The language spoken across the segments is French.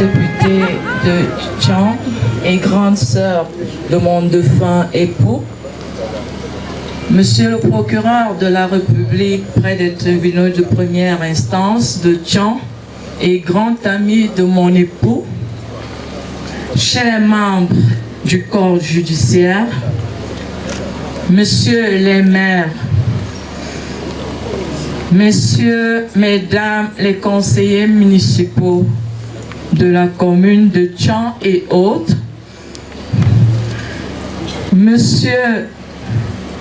députée de Tchang et grande sœur de mon défunt époux, Monsieur le procureur de la République près des tribunaux de première instance de Tchang et grand ami de mon époux, chers membres du corps judiciaire, Messieurs les maires, Messieurs, Mesdames les conseillers municipaux de la commune de Tchang et autres,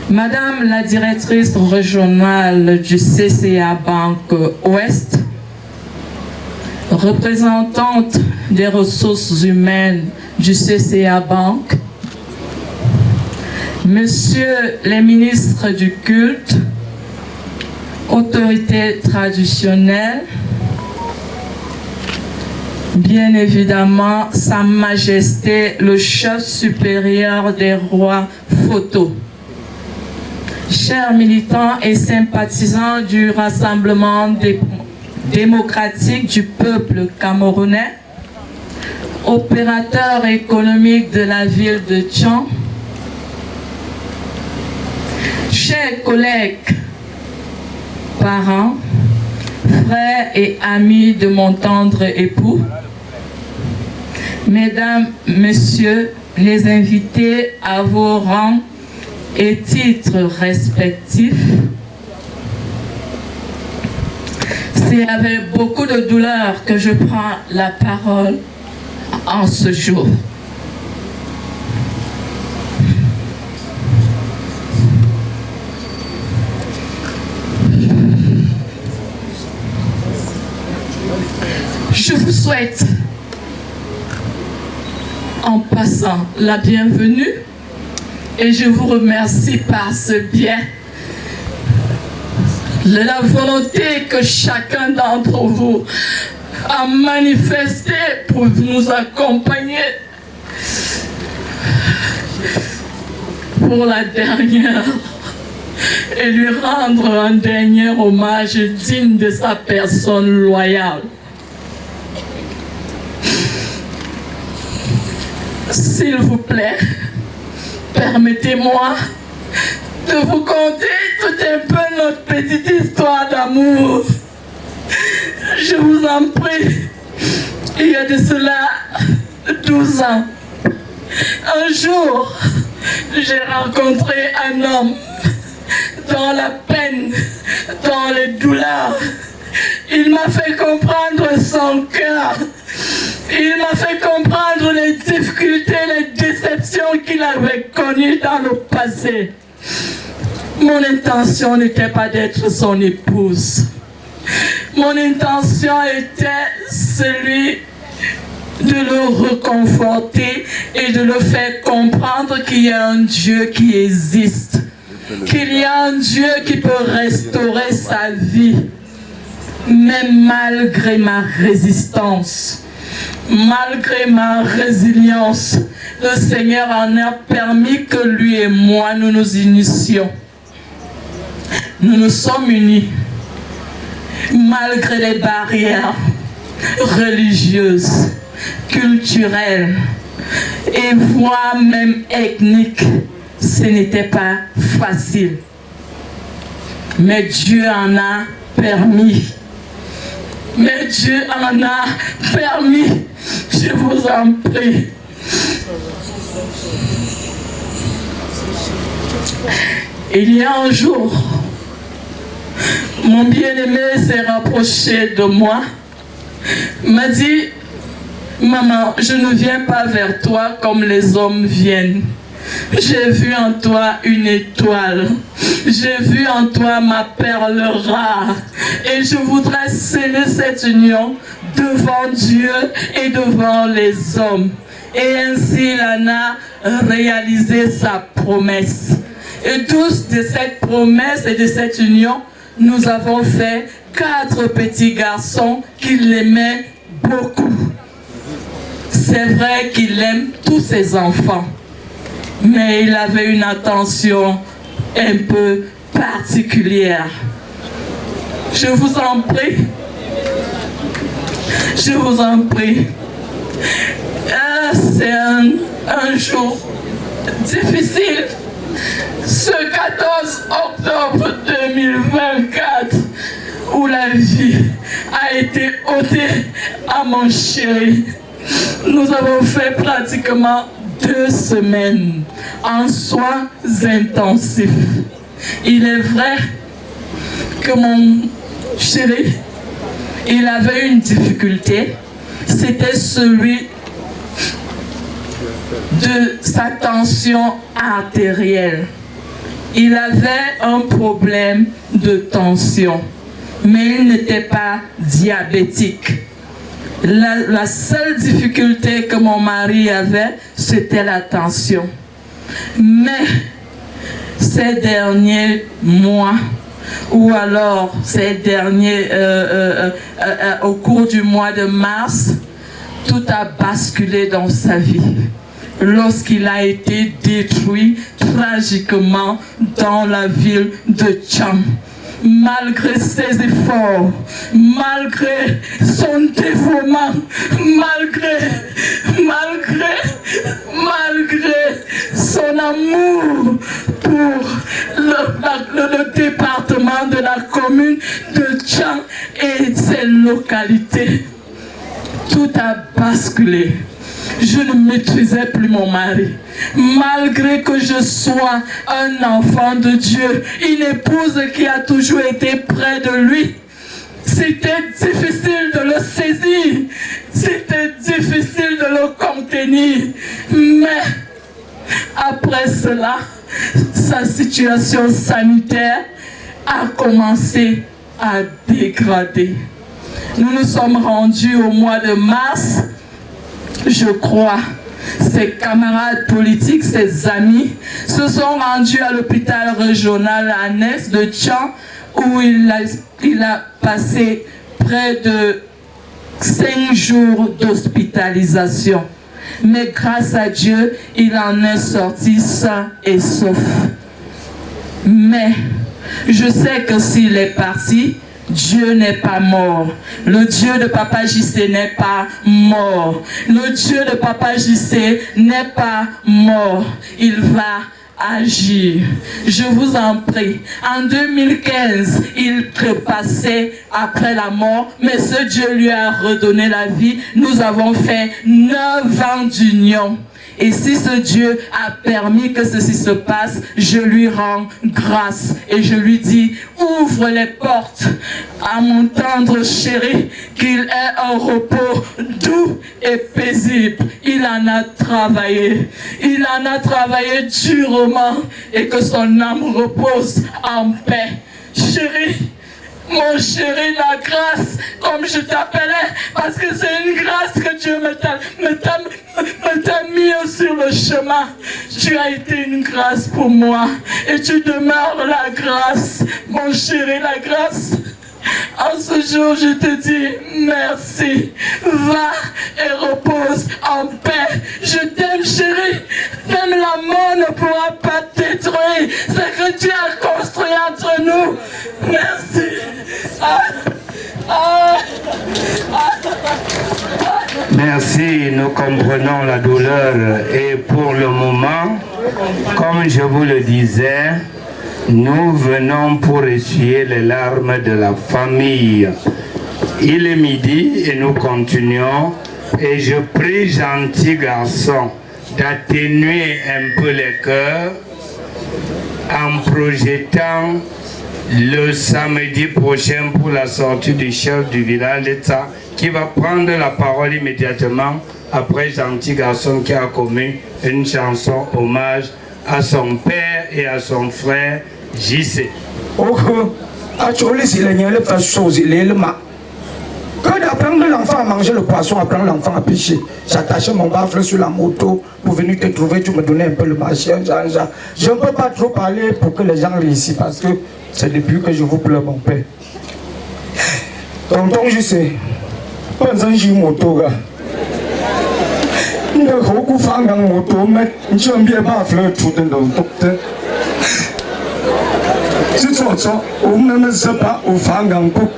Madame la directrice régionale du CCA Banque Ouest, représentante des ressources humaines du CCA Banque, Messieurs les ministres du culte, autorités traditionnelles, bien évidemment, Sa Majesté le chef supérieur des rois Photo, chers militants et sympathisants du Rassemblement démocratique du peuple camerounais, opérateurs économiques de la ville de Tchang, chers collègues, parents, frères et amis de mon tendre époux, Mesdames, Messieurs les invités à vos rangs et titres respectifs, c'est avec beaucoup de douleur que je prends la parole en ce jour. Je vous souhaite en passant la bienvenue et je vous remercie par ce bien de la volonté que chacun d'entre vous a manifestée pour nous accompagner pour la dernière et lui rendre un dernier hommage digne de sa personne loyale. S'il vous plaît, permettez-moi de vous conter tout un peu notre petite histoire d'amour. Je vous en prie, il y a de cela 12 ans. Un jour, j'ai rencontré un homme dans la peine, dans les douleurs. Il m'a fait comprendre son cœur. Il m'a fait comprendre les difficultés, les déceptions qu'il avait connues dans le passé. Mon intention n'était pas d'être son épouse. Mon intention était celui de le réconforter et de le faire comprendre qu'il y a un Dieu qui existe. Qu'il y a un Dieu qui peut restaurer sa vie, même malgré ma résistance. Malgré ma résilience, le Seigneur en a permis que lui et moi, nous nous unissions. Nous nous sommes unis, malgré les barrières religieuses, culturelles et voire même ethniques. Ce n'était pas facile. Mais Dieu en a permis. Mais Dieu en a permis. Je vous en prie. Il y a un jour, mon bien-aimé s'est rapproché de moi, m'a dit, maman, je ne viens pas vers toi comme les hommes viennent. J'ai vu en toi une étoile. J'ai vu en toi ma perle rare. Et je voudrais sceller cette union devant Dieu et devant les hommes. Et ainsi, il en a réalisé sa promesse. Et tous de cette promesse et de cette union, nous avons fait 4 petits garçons qu'il aimait beaucoup. C'est vrai qu'il aime tous ses enfants. Mais il avait une attention un peu particulière. Je vous en prie, C'est un jour difficile. Ce 14 octobre 2024, où la vie a été ôtée à mon chéri. Nous avons fait pratiquement 2 semaines en soins intensifs. Il est vrai que mon chéri, il avait une difficulté, c'était celui de sa tension artérielle. Il avait un problème de tension, mais il n'était pas diabétique. La seule difficulté que mon mari avait, c'était la tension. Mais ces derniers mois, ou alors ces derniers, au cours du mois de mars, tout a basculé dans sa vie. Lorsqu'il a été détruit tragiquement dans la ville de Tcham. Malgré ses efforts, malgré son dévouement, malgré son amour pour le département de la commune de Tcham et ses localités, tout a basculé. Je ne maîtrisais plus mon mari. Malgré que je sois un enfant de Dieu, une épouse qui a toujours été près de lui, c'était difficile de le saisir, c'était difficile de le contenir. Mais après cela, sa situation sanitaire a commencé à dégrader. Nous nous sommes rendus au mois de mars. Je crois, ses camarades politiques, ses amis, se sont rendus à l'hôpital régional annexe de Tcham où il a passé près de 5 jours d'hospitalisation. Mais grâce à Dieu, il en est sorti sain et sauf. Mais je sais que s'il est parti, Dieu n'est pas mort. Le Dieu de Papa JC n'est pas mort. Le Dieu de Papa JC n'est pas mort. Il va agir. Je vous en prie. En 2015, il trépassait après la mort, mais ce Dieu lui a redonné la vie. Nous avons fait 9 ans d'union. Et si ce Dieu a permis que ceci se passe, je lui rends grâce et je lui dis, ouvre les portes à mon tendre chéri, qu'il ait un repos doux et paisible. Il en a travaillé durement et que son âme repose en paix. Chéri, mon chéri, la grâce, comme je t'appelais, parce que c'est une grâce que Dieu t'a mis sur le chemin. Tu as été une grâce pour moi et tu demeures la grâce, mon chéri, la grâce. En ce jour, je te dis merci. Va et repose en paix. Je t'aime, chérie. Même la mort ne pourra pas te détruire. Ce que Dieu a construit entre nous. Merci. Merci, nous comprenons la douleur. Et pour le moment, comme je vous le disais, nous venons pour essuyer les larmes de la famille. Il est midi et nous continuons. Et je prie, gentil garçon, d'atténuer un peu les cœurs en projetant le samedi prochain pour la sortie du chef du village d'État qui va prendre la parole immédiatement après gentil garçon qui a commis une chanson hommage à son père et à son frère JC. Que d'apprendre l'enfant à manger le poisson, apprendre l'enfant à pêcher. J'attachais mon baffle sur la moto pour venir te trouver, tu me donnais un peu le marché. Je ne peux pas trop parler pour que les gens réussissent parce que c'est depuis que je vous pleure mon père. Tonton, je sais. Pas un jour moto, gars. Il y a beaucoup de femmes dans moto, mais je ne peux pas faire tout dans le docteur. C'est ça, on ne sait pas où faire un coup.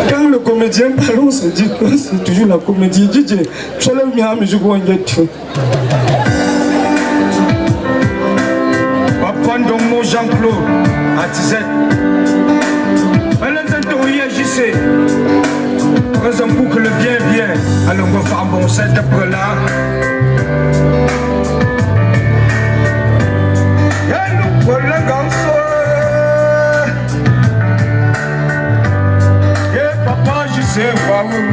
Quand le comédien parle, on se dit que c'est toujours la comédie. DJ, tu as l'air bien, mais je crois que tu Papa Ndomo Jean-Claude, à 17. Elle est en JC. Présent pour que le bien vienne. Alors on va faire un bon set après là. Et nous pour la ganso. Et papa JC va vous.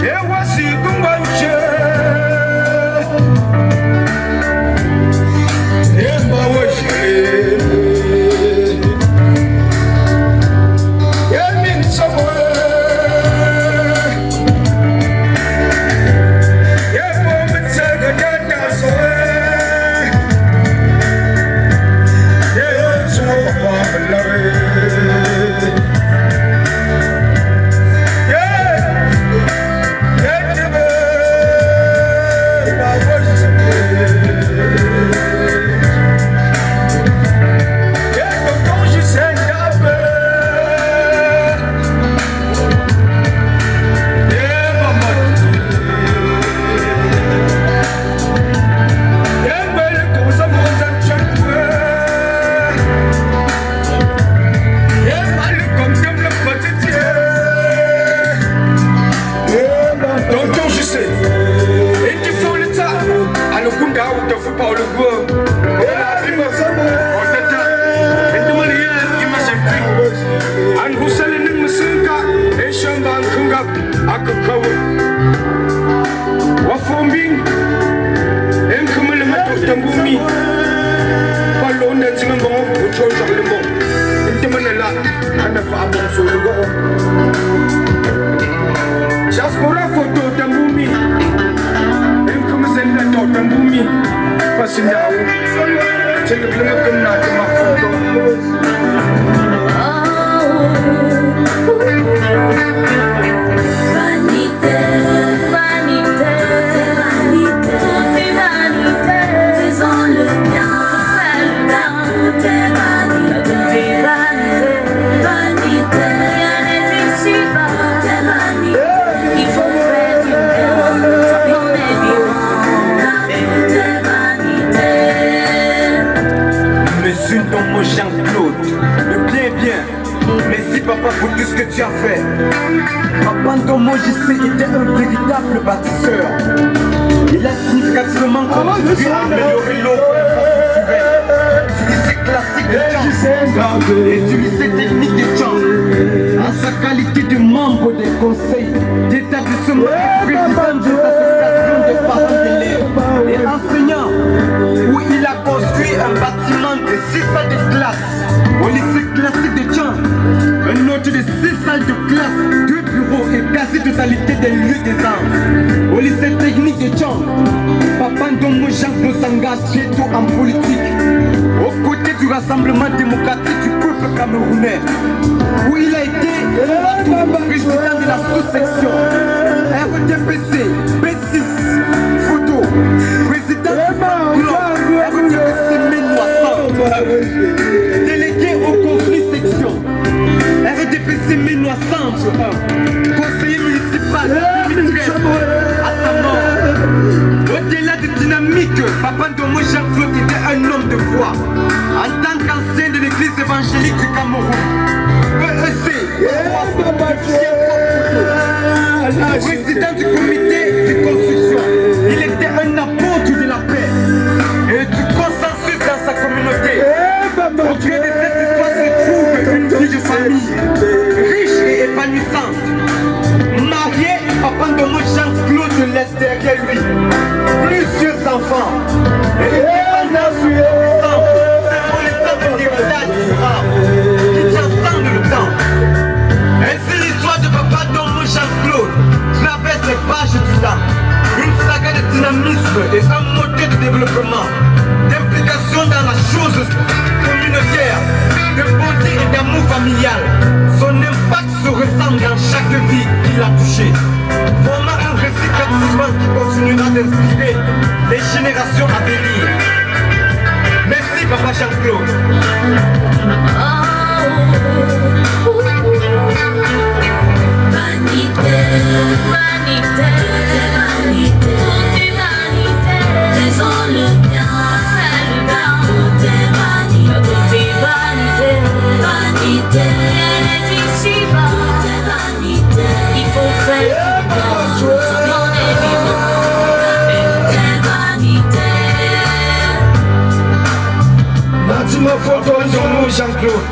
Et voici Kumbanche. Et Mbawache. Et utiliser techniques de chant en sa qualité de membre des conseils d'établissement et président des associations de parents d'élèves et enseignants, où il a construit un bâtiment de 6 salles de classe au lycée classique de Tchang, un autre de 6 salles de classe, 2 bureaux et quasi-totalité des lieux d'aisance au lycée technique de Tchang. Papa Ndomo Jean-Claude s'engage très tôt en politique aux côtés du Rassemblement démocratique du peuple camerounais, où il a été président de la sous-section RDPC, B6, photo, président du RDPC Ménois, délégué au conflit section, RDPC Ménois Centre, conseiller municipal 2013, à sa mort. Au-delà de dynamique, Papa Ndomo Jean-Claude était un homme de foi. En tant qu'ancien de l'église évangélique du Cameroun, président du comité de construction, il était un apôtre de la paix et du consensus dans sa communauté. Au gré de cette histoire se trouve une vie de famille riche et épanouissante. Marié, Papa Ndomo Jean-Claude laisse derrière lui plusieurs enfants. Et qui transcende le temps. Ainsi l'histoire de Papa Ndomo Jean-Claude traverse les pages du temps. Une saga de dynamisme et un moteur de développement, d'implication dans la chose communautaire, de bonté et d'amour familial. Son impact se ressent dans chaque vie qu'il a touchée, formant un récit captivant qui continuera d'inspirer les générations à venir. Merci Papa Jean-Claude. Vanité, vanité, vanité, vanité. Faisons le bien, tout est vanité, vanité, ici-bas, tout est vanité. Il faut faire le bien, on est vivant, tout est vanité. Matima photo de Jean-Claude.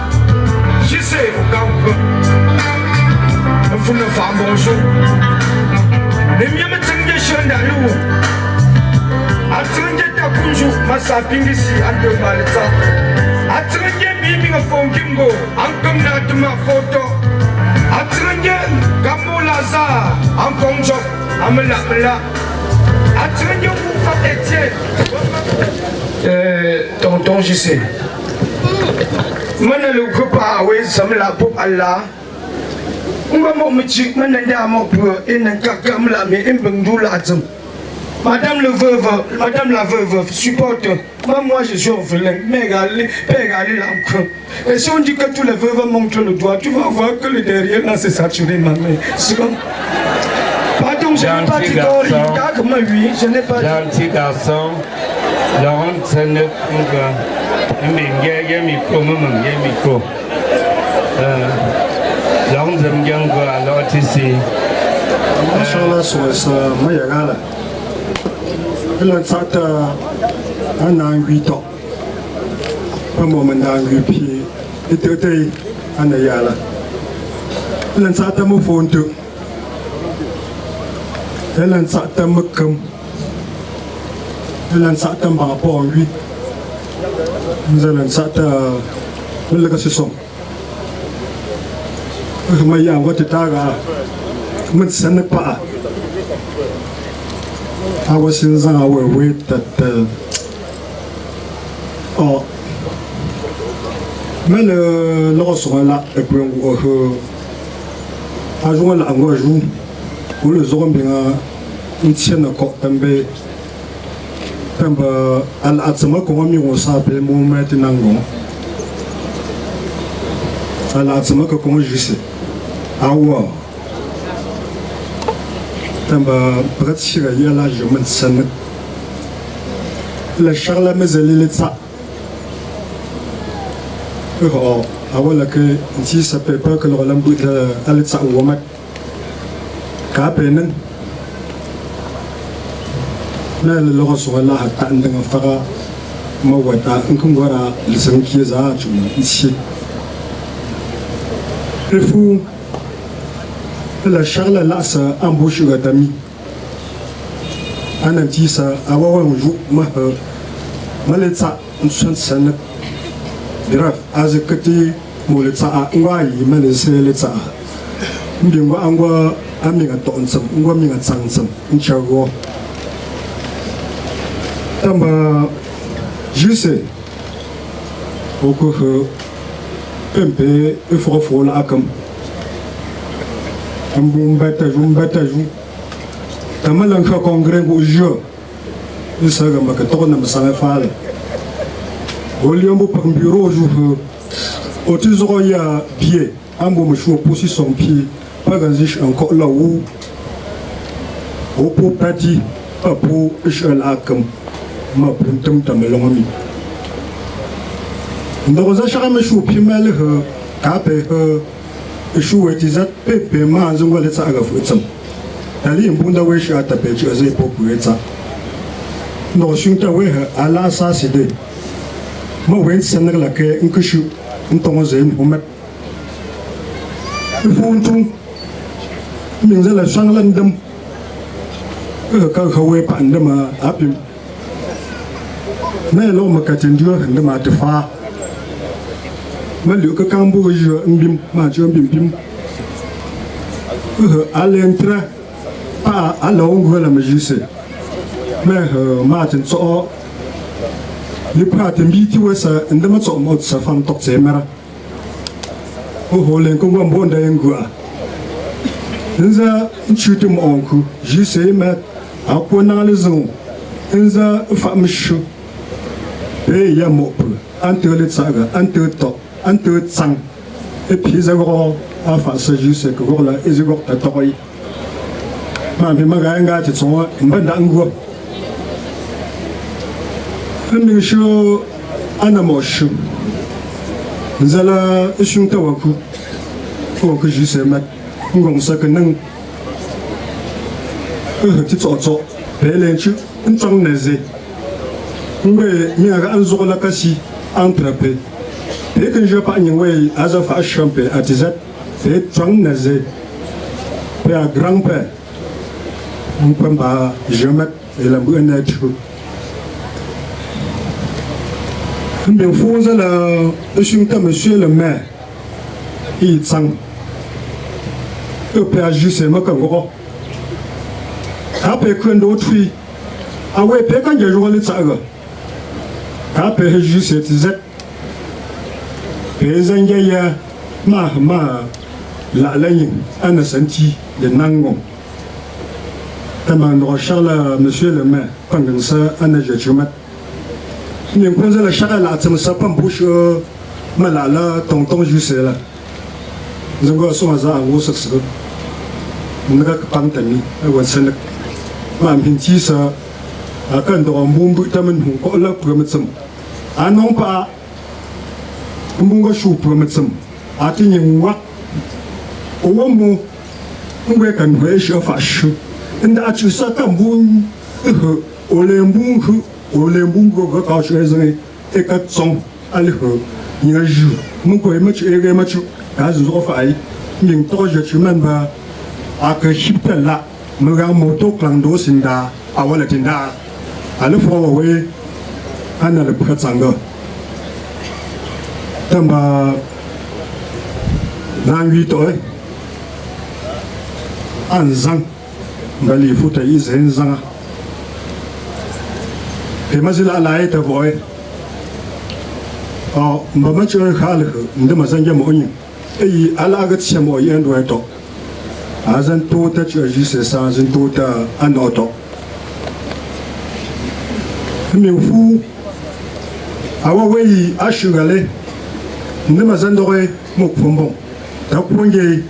Je sais, au camp. Vous ne faites bonjour. Les miens me tiennent des chaînes d'allou. Attendu ta kunju, ma sapingisi, and the balza. Attendu beaming of Fongimbo, Uncle Nat ma photo. Attendu Gamolaza, Uncle Job, Amelamela. Attendu Moufa Etienne. Tonton, je sais. Mana le groupe a oui, ça me la pour Allah. On va me dire, madame la veuve supporte. Moi je suis orphelin, mais regardez l'encre. Et si on dit que tous les veuves montrent le doigt, tu vas voir que le derrière là c'est saturé, ma mère. C'est comme. Pardon, je n'ai pas dit je n'ai pas dit. Gentil garçon, Laurent, c'est le micro. Long them young a lot to see. Mashallah was Mayagala. Let's at an angry top. A moment angry pea, it day and a yala. Let's at them phone to Ellen sat them come. Ellen sat them upon we. Ellen sat a legacy song. Mày ăn có ta cả mình sẵn được pa. I was in our way that mình lo xong là cái chuyện của à chúng là anh có dùng của le zoom bien une chaîne có tâm bê tâm bờ al atsama có mình có sao bê mua mấy tin năng gong al atsama có cũng juste awa tamba pratsira yala juman san la charla mazali tsa awala ke nti sa pepa ke lo lambu ala tsa womat ka penan na lo so la hatta ndanga fara mawata nkun wara lisan kiza ju nti refu la charla la sa embauche gadami anantisa awawan ju maletsa nsan san diraf azekati moletsa ngwayi maleseletsa mbingwa angwa aminga tonsam ngwa minga tsangsam nchago tamba juse oko pempe efrofo la akam Mbata-jou. Tamalang ka congrès au jeu. Il s'agit de ma catorne de sa femme. Au lieu de par bureau, au tisoro y a pied. Un bon monsieur poussi son pied. Pas encore là où. Au pot petit, pas pour échelle à comme ma puntum tamelonami. Dans un charme chou, puis mal, capé, Issue is that Pepe Manzunga let's aga futsam. Tali Bunda wish at a page as a populata. No shunta way her ala sasside. Mo went sender like a inkushu in Thomas in Homet. If one means a shangland them. Kakaway pandema happy. Melo Macatindu and the Matifa. Maluka Cambo is your imbim, Major Bimbim. Alentra, alone, well, as you say. Martin saw the part in BT was and the Matzo Motsa from Toxemera. Oh, Lincoln one bonda and Gua. In the shoot him uncle, you say, Matt, Aquanalizon, in the famous shoe. il y a mot entre les sagas, entre sang. Et puis, ils ont fait juste que vous avez dit que mais ma gars nga ci son mbanda ngo ndi sho ana mosh zala ishun tawaku ko ko juste mat ngom sak nang ci tso belen ci ntong neze ngwe mi ga anzo la kasi entrepe et que je pas ngwe azafa champe atizat fait tong neze père grand-père on peut pas jamais et la bonne nature. Mais faut monsieur le maire, il sang. Le père juste ma kango. Après quand d'autres filles, ah ouais, peut quand je joue le saga. Après juste c'est les Angaya ma la ligne un senti de nango. Tamandro Charles, monsieur le maire, quand ça, un ajustement. Nous avons la Charles, ça me sapin bouche, malala, tonton, juste là. Nous avons son hasard en gros sexe. Nous avons pas de temps, nous avons ma minti ça, à quand on bombe, tamen, on l'a pour mettre ça. Ah non pas, on bombe chou pour mettre ça. À tenir moi, au moment où on va quand on est chauffage. Nda achu saka mbun olembun go ka shezwe e ka tsong alho nyaju mun ko machu e ga machu ka zu zo fa ai ning to je chu man ba aka shipta la mun ga moto klando sinda awala tinda alfo we ana le phatsanga tamba nangwi to anzang bali futa izen zanga e mazila ala ita boy o mbama chwe khale nda mazanja mo onyin e ala ga tse mo yendo eto azan to ta chwe jise sa azan to ta anoto mi fu awa wei ashugale nda mazandore mo kfombo ta kunge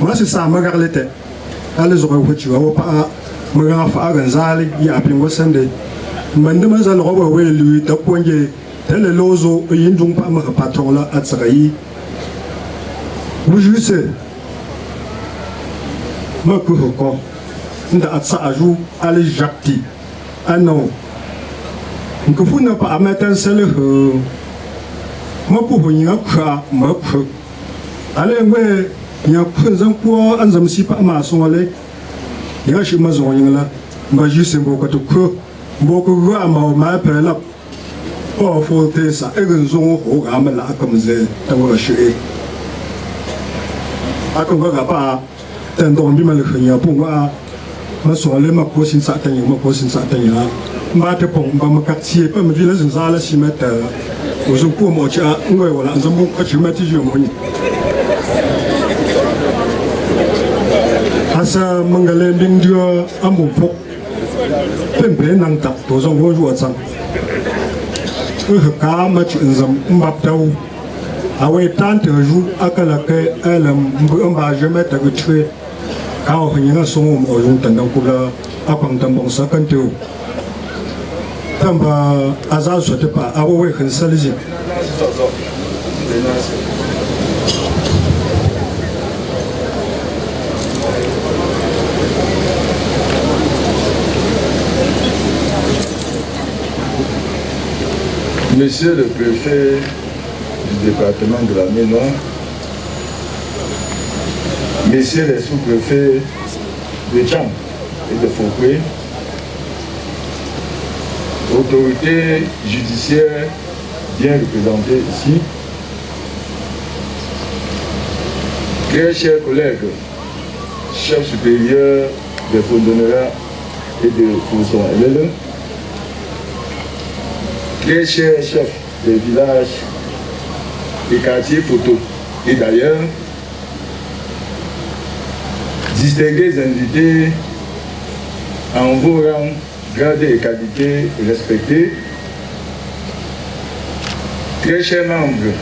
masi sa magarlete ale zo ko ci wa pa mo ga fa ga zali ya pingo sande mande man zal go we lui ta konge tele lozo yin dung pa ma patron la atsayi bu juste ma ko ko nda atsa aju ale jakti ano ko funa pa amatan sele ho ma ko bo yin ka ma ko ale ngwe ya kun zan ko an zama si pa ma so le ya shi ma zo yin la ba ji se bo ko to ko bo ko ga ma pa la o fo te sa e gan zo ho ga ma la ka mu ze ta wo shi e a ko ga pa tan do bi ma le khnya pu ga ma so le ma ko sin sa ta ni ma ko sin sa ta ni la ma te pong ba ma ka ti pa ma vi la sin sa la si ma ta o zo ko mo cha ngwe wala zan bo ka chi ma ti jo mo ni asa mangale ding dio ambu pok pembe nang tak to zong ho ju chang ka ma chin zam mbap tau awe tan te ju akala ke alam mba je met ta gutwe ka ho hinga so mo o jung tan dang kula akwang tam bong sa kan tu tamba aza so te pa awe we khan saliji Monsieur le préfet du département de la Ménoire, Messieurs les sous-préfets de Tchang et de Fouquet, autorités judiciaires bien représentées ici, très chers collègues, chefs supérieurs des Fondonera et de Fousson LL, très chers chefs des villages et quartiers photos et d'ailleurs, distingués invités en vos rangs, gradés et qualités respectés, très chers membres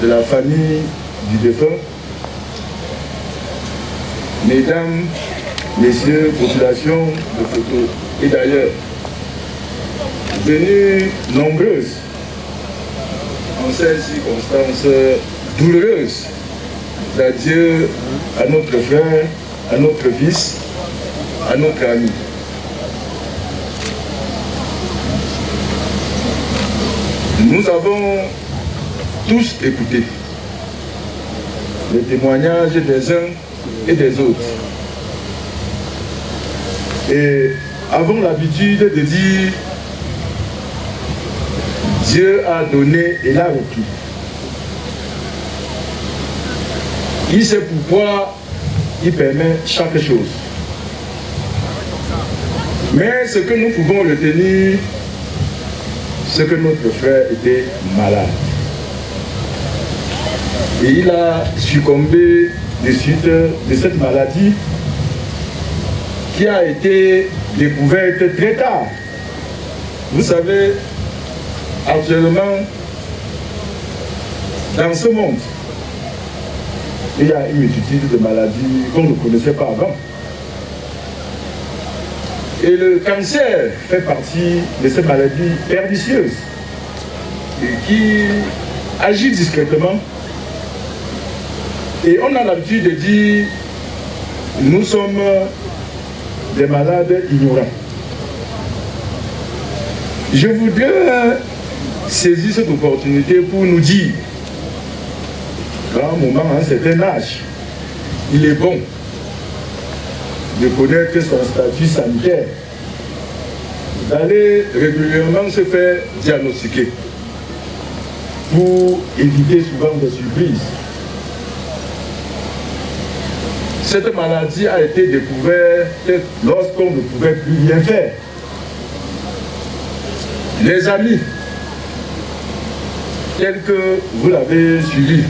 de la famille du défunt, mesdames, messieurs, population de Foto, et d'ailleurs, venues nombreuses en ces circonstances douloureuses d'adieu à notre frère, à notre fils, à notre ami. Nous avons tous écouté les témoignages des uns et des autres. Et avons l'habitude de dire Dieu a donné et l'a repris. Il sait pourquoi il permet chaque chose. Mais ce que nous pouvons retenir, c'est que notre frère était malade. Et il a succombé de suite de cette maladie qui a été découverte très tard. Vous savez, actuellement, dans ce monde, il y a une multitude de maladies qu'on ne connaissait pas avant. Et le cancer fait partie de ces maladies pernicieuses et qui agit discrètement. Et on a l'habitude de dire, nous sommes des malades ignorants. Je voudrais saisir cette opportunité pour nous dire, à un moment, à un certain âge, il est bon de connaître son statut sanitaire, d'aller régulièrement se faire diagnostiquer pour éviter souvent des surprises. Cette maladie a été découverte lorsqu'on ne pouvait plus rien faire. Les amis, tels que vous l'avez suivi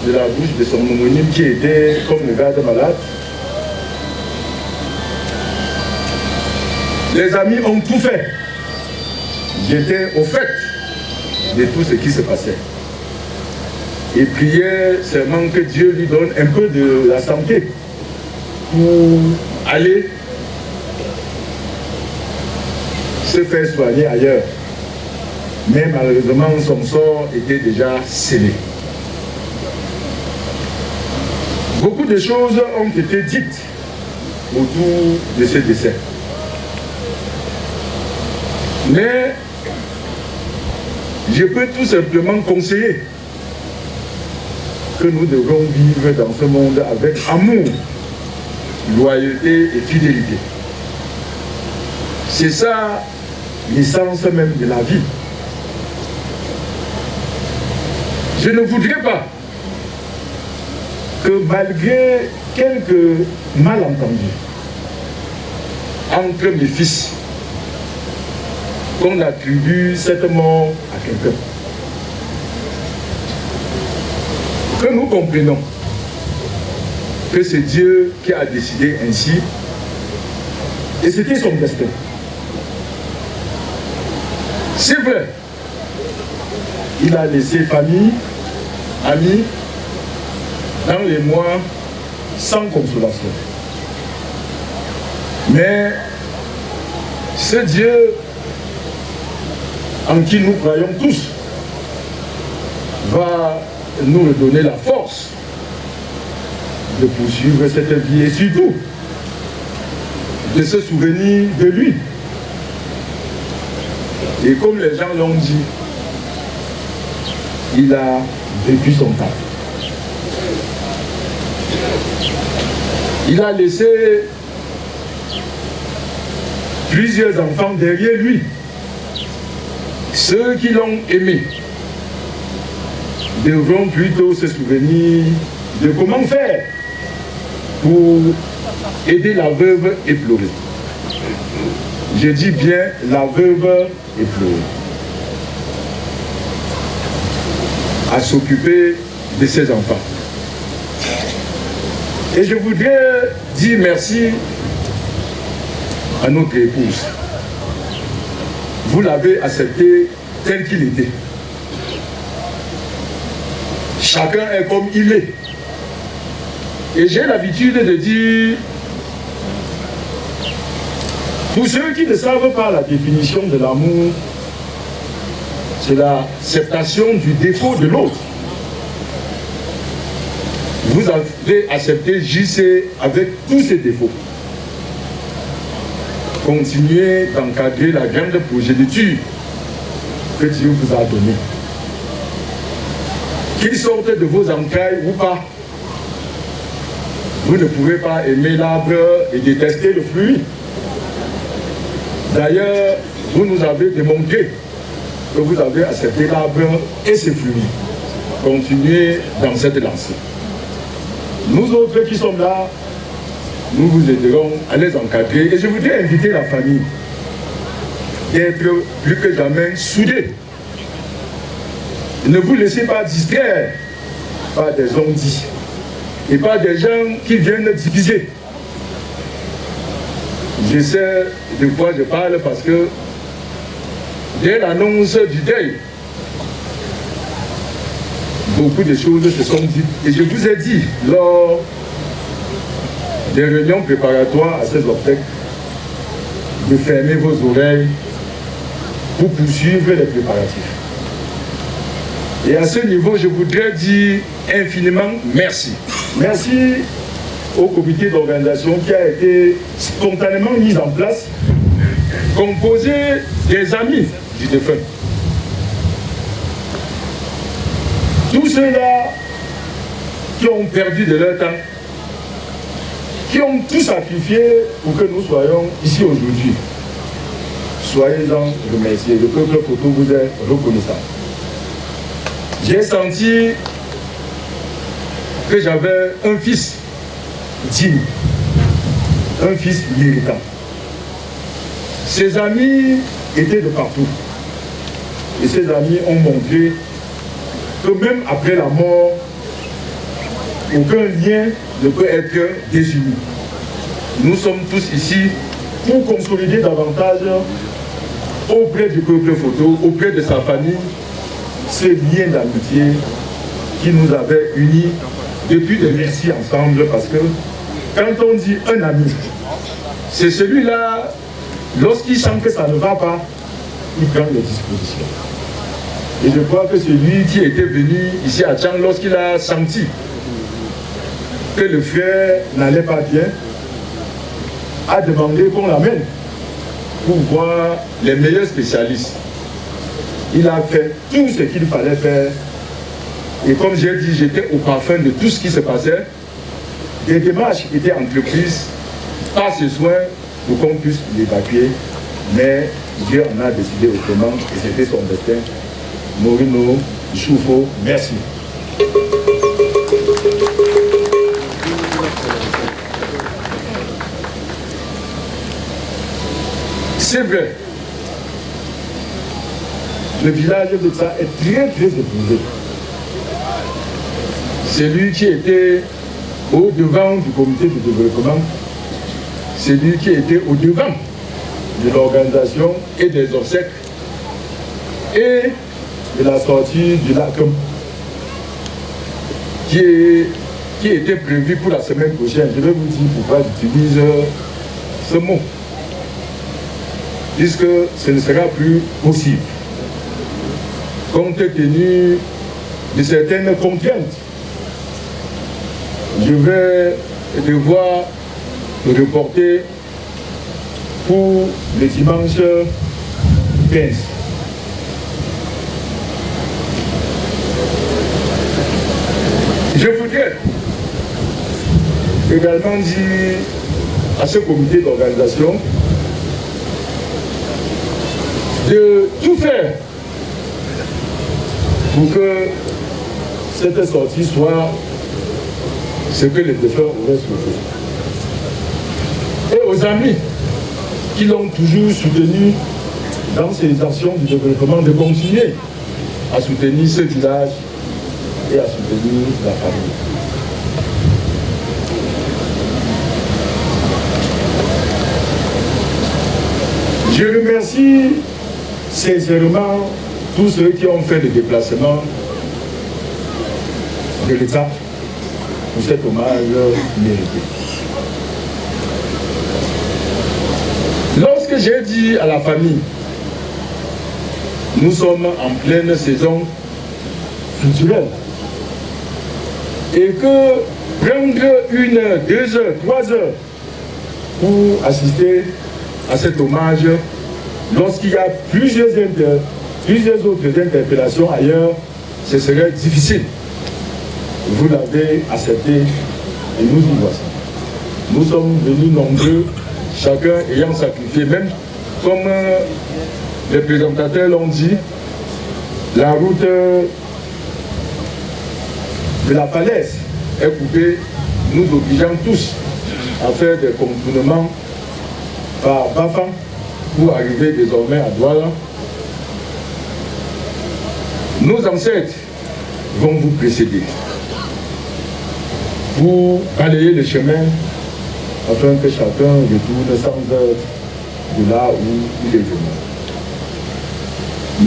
de la bouche de son homonyme qui était comme le garde malade, les amis ont tout fait. J'étais au fait de tout ce qui se passait. Et priais seulement que Dieu lui donne un peu de la santé pour aller se faire soigner ailleurs. Mais malheureusement, son sort était déjà scellé. Beaucoup de choses ont été dites autour de ce décès. Mais je peux tout simplement conseiller que nous devons vivre dans ce monde avec amour, loyauté et fidélité. C'est ça l'essence même de la vie. Je ne voudrais pas que malgré quelques malentendus entre mes fils, qu'on attribue cette mort à quelqu'un. Que nous comprenons que c'est Dieu qui a décidé ainsi et c'était son destin. C'est vrai, il a laissé famille, amis, dans les mois sans consolation. Mais ce Dieu en qui nous croyons tous, va nous redonner la force de poursuivre cette vie et surtout de se souvenir de lui. Et comme les gens l'ont dit, il a vécu son temps. Il a laissé plusieurs enfants derrière lui. Ceux qui l'ont aimé devront plutôt se souvenir de comment faire pour aider la veuve éplorée. Je dis bien la veuve éplorée. À s'occuper de ses enfants. Et je voudrais dire merci à notre épouse. Vous l'avez accepté tel qu'il était. chacun est comme il est. Et j'ai l'habitude de dire, pour ceux qui ne savent pas la définition de l'amour, c'est l'acceptation du défaut de l'autre. Vous avez accepté JC avec tous ses défauts. Continuez d'encadrer la grande progéniture que Dieu vous a donnée. Qu'il sorte de vos entrailles ou pas, vous ne pouvez pas aimer l'arbre et détester le fruit. D'ailleurs, vous nous avez démontré que vous avez accepté l'arbre et ses fruits. Continuez dans cette lancée. Nous autres qui sommes là, nous vous aiderons à les encadrer. Et je voudrais inviter la famille d'être plus que jamais soudés. Ne vous laissez pas distraire par des ondits et par des gens qui viennent diviser. Je sais de quoi je parle parce que dès l'annonce du deuil, beaucoup de choses se sont dites. Et je vous ai dit, lors des réunions préparatoires à ces obsèques, de fermer vos oreilles pour poursuivre les préparatifs. Et à ce niveau, je voudrais dire infiniment merci. Merci au comité d'organisation qui a été spontanément mis en place, composé des amis du défunt. Tous ceux-là qui ont perdu de leur temps, qui ont tout sacrifié pour que nous soyons ici aujourd'hui. Soyez-en remerciés. Le peuple photo vous est reconnaissant. J'ai senti que j'avais un fils digne, un fils méritant. Ses amis étaient de partout. Et ses amis ont montré que même après la mort, aucun lien ne peut être désuni. Nous sommes tous ici pour consolider davantage auprès du peuple photo, auprès de sa famille, ce lien d'amitié qui nous avait unis depuis de ici ensemble, parce que quand on dit un ami, c'est celui-là, lorsqu'il sent que ça ne va pas, il prend les dispositions. Et je crois que celui qui était venu ici à Tchang, lorsqu'il a senti que le frère n'allait pas bien, a demandé qu'on l'amène pour voir les meilleurs spécialistes. Il a fait tout ce qu'il fallait faire. Et comme j'ai dit, j'étais au parfum de tout ce qui se passait. Des démarches étaient entreprises par ce soin pour qu'on puisse l'évacuer. Mais Dieu en a décidé autrement et c'était son destin. Morino, Choufo, merci. C'est vrai, le village de ça est très très éprouvé. C'est lui qui était au devant du comité de développement, c'est lui qui était au devant de l'organisation et des obsèques et de la sortie du lac qui était prévu pour la semaine prochaine. Je vais vous dire pourquoi j'utilise ce mot. Puisque ce ne sera plus possible. Compte tenu de certaines contraintes, je vais devoir me reporter pour le dimanche 15. Je voudrais également dire à ce comité d'organisation de tout faire pour que cette sortie soit ce que les défunts auraient souhaité. Et aux amis qui l'ont toujours soutenu dans ces actions du développement, de continuer à soutenir ce village et à soutenir la famille. Je remercie sincèrement tous ceux qui ont fait le déplacement de l'État pour cet hommage mérité. Lorsque j'ai dit à la famille, nous sommes en pleine saison culturelle, et que prendre 1, 2 heures, 3 heures pour assister à cet hommage, lorsqu'il y a plusieurs autres interpellations ailleurs, ce serait difficile. Vous l'avez accepté et nous y voici. Nous sommes venus nombreux, chacun ayant sacrifié, même comme les présentateurs l'ont dit, la route de la falaise est coupée, nous obligeant tous à faire des contournements par Bafang pour arriver désormais à Douala. Nos ancêtres vont vous précéder pour balayer le chemin afin que chacun retourne sans heure de là où il est venu.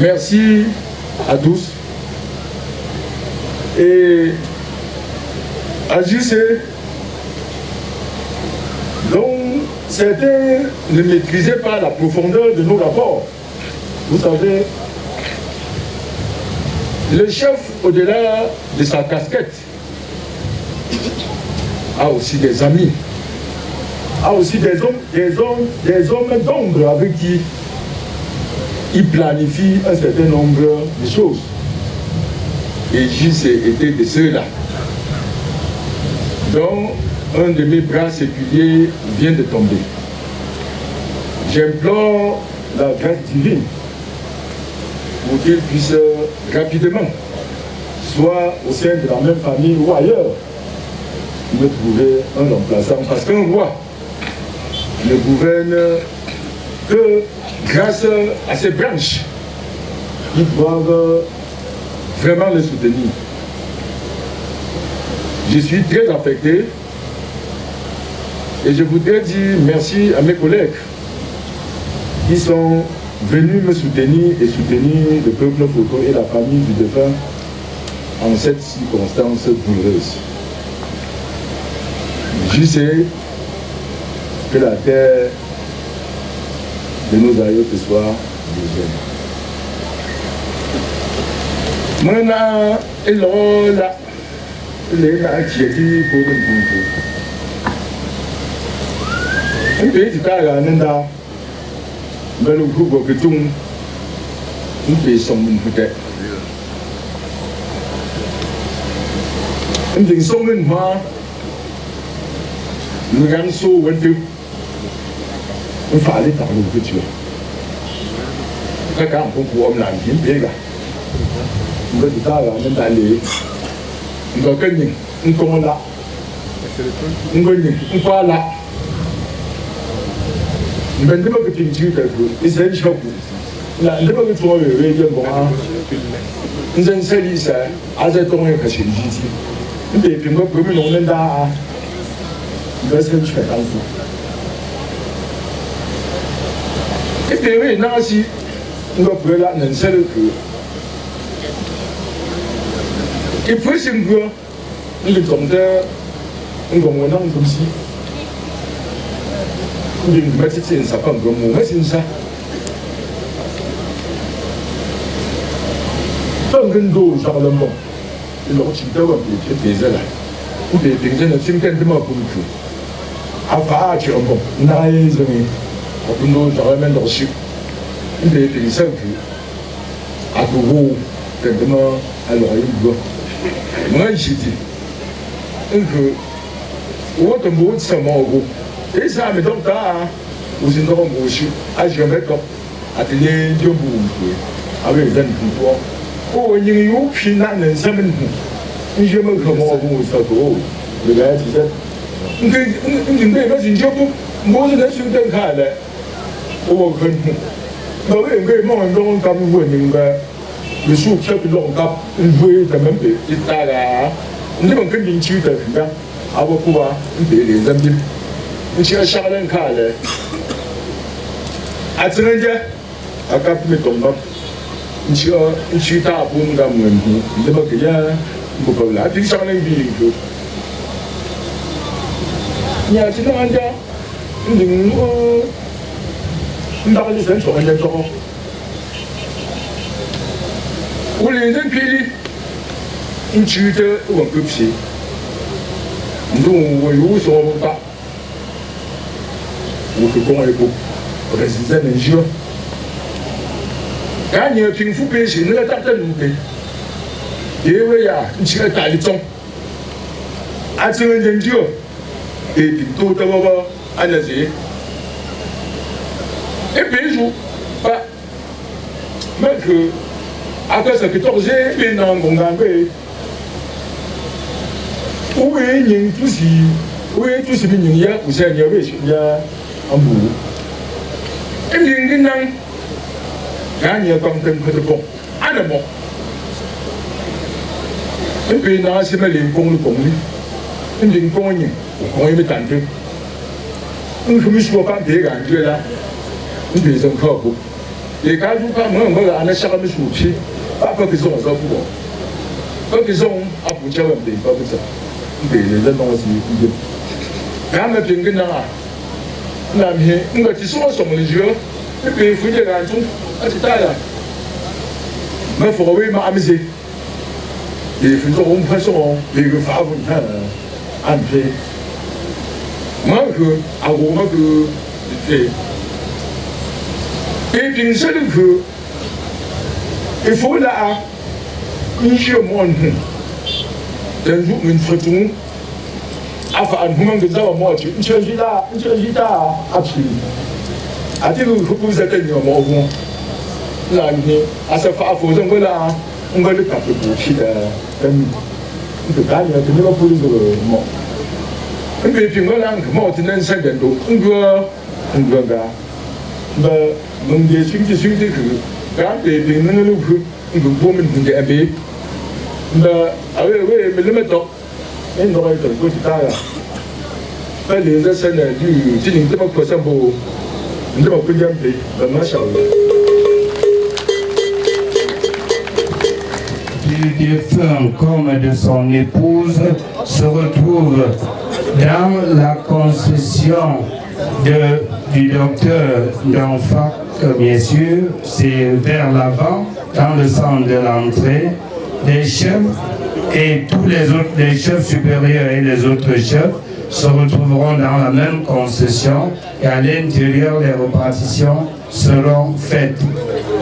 Merci à tous et agissez. Donc, certains ne maîtrisaient pas la profondeur de nos rapports. Vous savez, le chef, au-delà de sa casquette, a aussi des amis, a aussi des hommes d'ombre avec qui il planifie un certain nombre de choses. Et JC était de ceux-là. Donc, un de mes bras séculiers vient de tomber. J'implore la grâce divine pour qu'il puisse rapidement, soit au sein de la même famille ou ailleurs, me trouver un remplaçant. Parce qu'un roi ne gouverne que grâce à ses branches qui doivent vraiment le soutenir. Je suis très affecté et je voudrais dire merci à mes collègues qui sont venus me soutenir et soutenir le peuple Photo et la famille du défunt en cette circonstance douloureuse. Je sais que la terre de nos aïeux ce soir besoin. Maintenant, et là, les gens qui étaient pour le monde. Un pays du cas, Nanda, mais le groupe que tout, un pays sont peut-être. Un pays sont moi, nous gagnons so un peu. Il fallait parler de tu es. Quand on peut la vie, bien là. On va tout à l'heure, même d'aller. On va gagner, on va là. On va gagner, on va là. On va demander que tu me dises quelque chose. Et c'est un choc. Là, on va que tu vas le réveiller. On va essayer ça. À cette heure, on va chercher. On va puis moi, comme on est là, on va essayer de faire un coup. Et puis, oui, non, si on va prendre là, on sait le que. Et puis, c'est un peu, on est comme ça, on va m'en aller comme si. On va mettre ça, ça pas comme moi, c'est ça. Tant que nous genre le bon, il leur dit d'avoir des là. Ou des là, c'est une tellement pour le coup. Enfin, tu es bon, n'a rien de nous j'aurais même reçu une des personnes qui à Togo, tellement à l'oreille. Moi, j'ai dit que autre mot, c'est mon goût. Et ça, mais donc, vous êtes dans mon chou, à jamais comme atelier de boue, avec les gens. Oh, il y a eu une finale, un semaine. Je me comment vous ça, le gars, tu sais. Je ne sais pas si je peux. Moi, je ne suis pas là. Oh, je ne sais pas. Oui, moi, je ne sais pas vous le sou qui est long cap, une voie de même petit là. Nous avons que une chute là. À vos pouvoirs, les amis. Nous sommes Charles Calais. À Trinidad, à Cap Métomba. Nous sommes à Boum Gamouin. Nous avons que là, puis ça en est bien. Il y a des gens qui ont dit, nous avons des gens qui ont dit, ou les gens qui ont dit, une chute ou un peu psy. Nous, nous sommes pas. Ou que comment les groupes résister les jeux. Quand il y a une fou péché, nous l'attendons nous payer. Et oui, il y a une chute à l'éton. À ce moment-là, et puis tout le monde a naissé. Et puis, je pas. Mais que, après ce 14 ans, il y a un où est tout si, où est tout ce qui n'y a, où c'est il y a un bout. Et bien, il y a un comme tel que de bon, un bon. Et puis, il y a un sémé les cons le cons, et bien, on y est tenté. On ne me soit pas des gars, tu es là, on est encore. Et quand vous parlez, on va en acheter un souci, pas que qu'ils ont un peu. Pas qu'ils ont un peu de temps, pas que ça. Les gens aussi. Quand on a bien gagné, on a mis, on a dit souvent sur les yeux, et puis il faut dire à tout, à tout à l'heure. Mais il faut oui m'amuser. Et il faut dire une façon, les femmes un peu. Moi que, à moi que, et puis c'est que, il faut là, une chose monde. Dan jour une photo afa an human da zawa mo ci in ce jita a ci a ti ku ku za ta ni mo go la ni asa fa afo zan gola un ga ka ku ci da dan ku ga ni da ni ba ku zo mo in be pin gola an mo tin nan san da do in ga ba mun de sun ji ku ga be be nan lu ku in go min da abe da awe me le metto e non è tutto così tale per le scene di tin di ko sambo ndimo ko jambe da mashallah Du défunt comme de son épouse se retrouve dans la concession du docteur d'enfant, bien sûr, c'est vers l'avant, dans le centre de l'entrée. Les chefs et tous les autres, les chefs supérieurs et les autres chefs se retrouveront dans la même concession et à l'intérieur, les répartitions seront faites.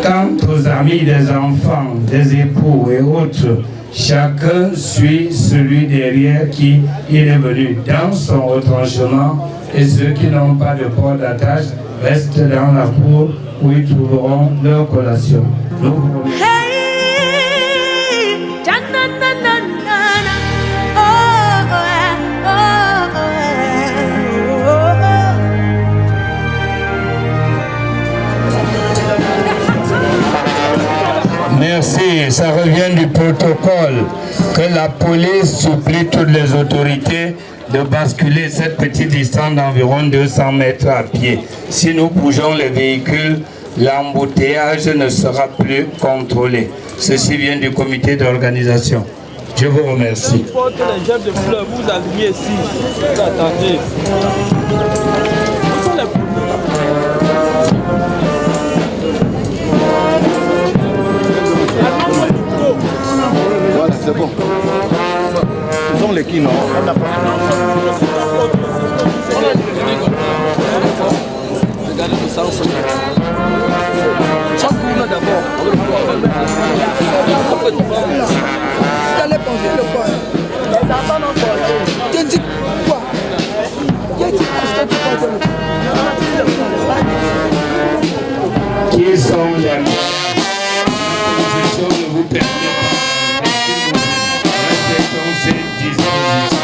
Quant aux amis des enfants, des époux et autres, chacun suit celui derrière qui il est venu dans son retranchement et ceux qui n'ont pas de port d'attache restent dans la cour où ils trouveront leur collation. Merci, ça revient du protocole que la police supplie toutes les autorités de basculer cette petite distance d'environ 200 mètres à pied. Si nous bougeons les véhicules, l'embouteillage ne sera plus contrôlé. Ceci vient du comité d'organisation. Je vous remercie. Il faut que les jeunes de fleurs vous allumiez ici. Attendez. Où sont les voilà, c'est bon. Ce sont les qui, non? Regardez le sens. Chaque coup d'abord. Allez poser le point. Les enfants n'ont pas. Tu dis quoi? Qu'est-ce que tu penses? Qui sont les positions ne vous permet pas. Respectons ces dispositions.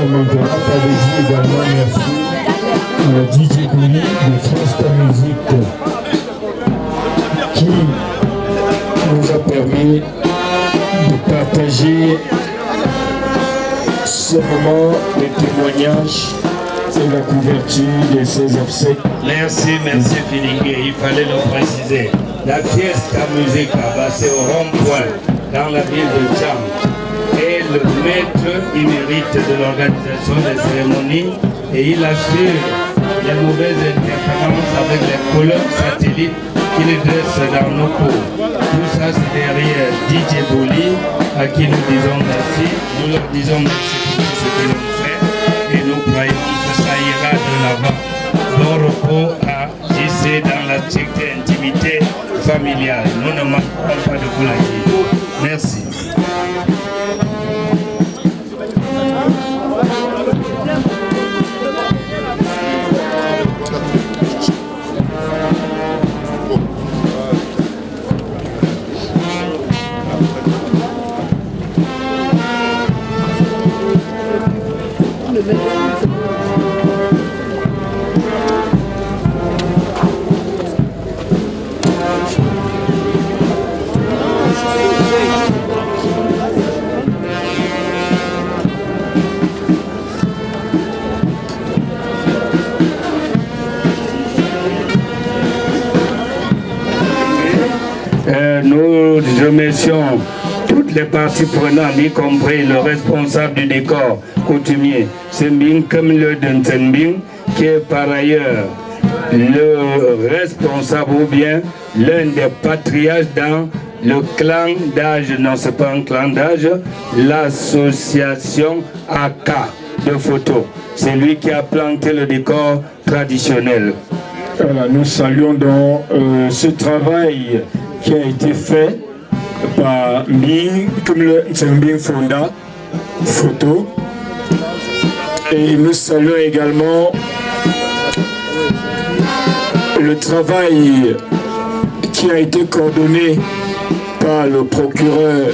maintenant, tu avais dit également merci à DJ Bouli de France Musique qui nous a permis de partager ce moment de témoignage et la couverture de ces obsèques. Merci Filingue. Il fallait le préciser. La fiesta musique c'est au rond-point dans la ville de Tcham. Et le maître émérite de l'organisation des cérémonies et il assure les mauvaises interférences avec les couleurs satellites qu'il dresse dans nos cours. Tout ça c'est derrière DJ Bouli à qui nous disons merci. Nous leur disons merci pour tout ce qu'ils ont fait et nous croyons que ça ira de l'avant. Bon repos à JC dans la stricte intimité familiale. Nous ne manquerons pas de vous la dire. Merci. Nous remercions toutes les parties prenantes, y compris le responsable du décor coutumier, Sembing Kemle Dentsenbing, qui est par ailleurs le responsable ou bien l'un des patriarches dans le clan d'âge, non c'est pas un clan d'âge, l'association AK de photos. C'est lui qui a planté le décor traditionnel. Voilà, nous saluons donc ce travail qui a été fait par Mbing, comme le Mbing Fonda, photo. Et nous saluons également le travail qui a été coordonné par le procureur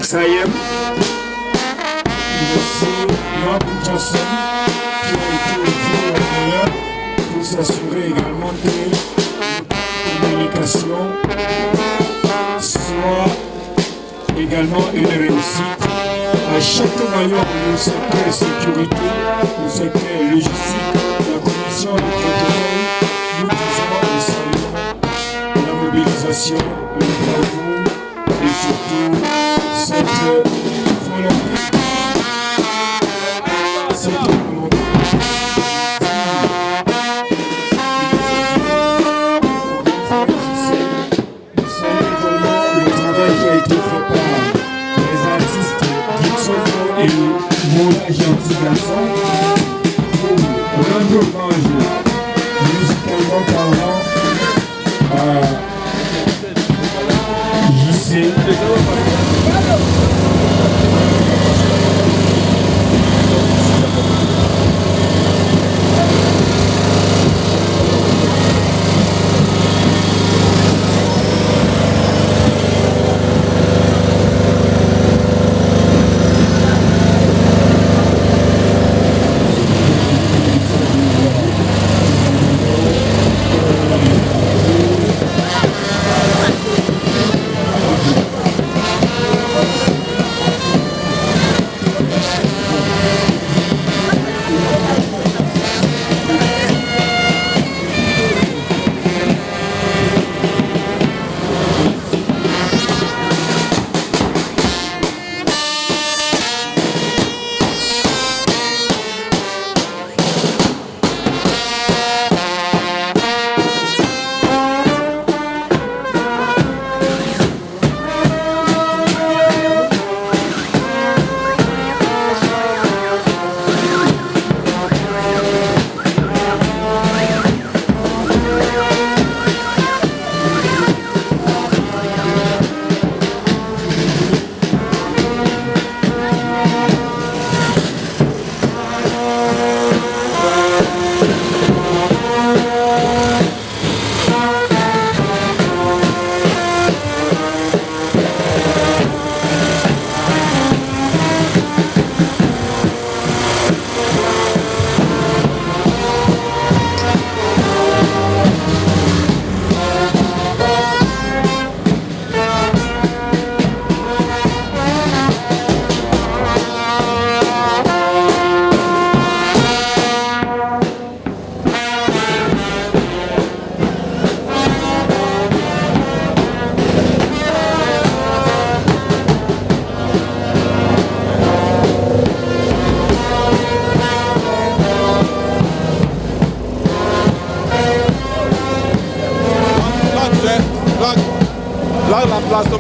Sayem. Pour s'assurer également que la communication soit également une réussite à chaque maillon du secteur sécurité, du secteur logistique, la commission de protocole. Nous disons et saluons la mobilisation, le bravoure et surtout cette volonté. Et mon gentil garçon pour rendre hommage musicalement parlant à JC.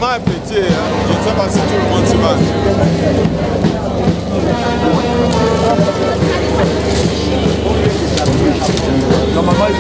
maman est petite, hein. Je ne sais pas si tout le monde se bat. La maman est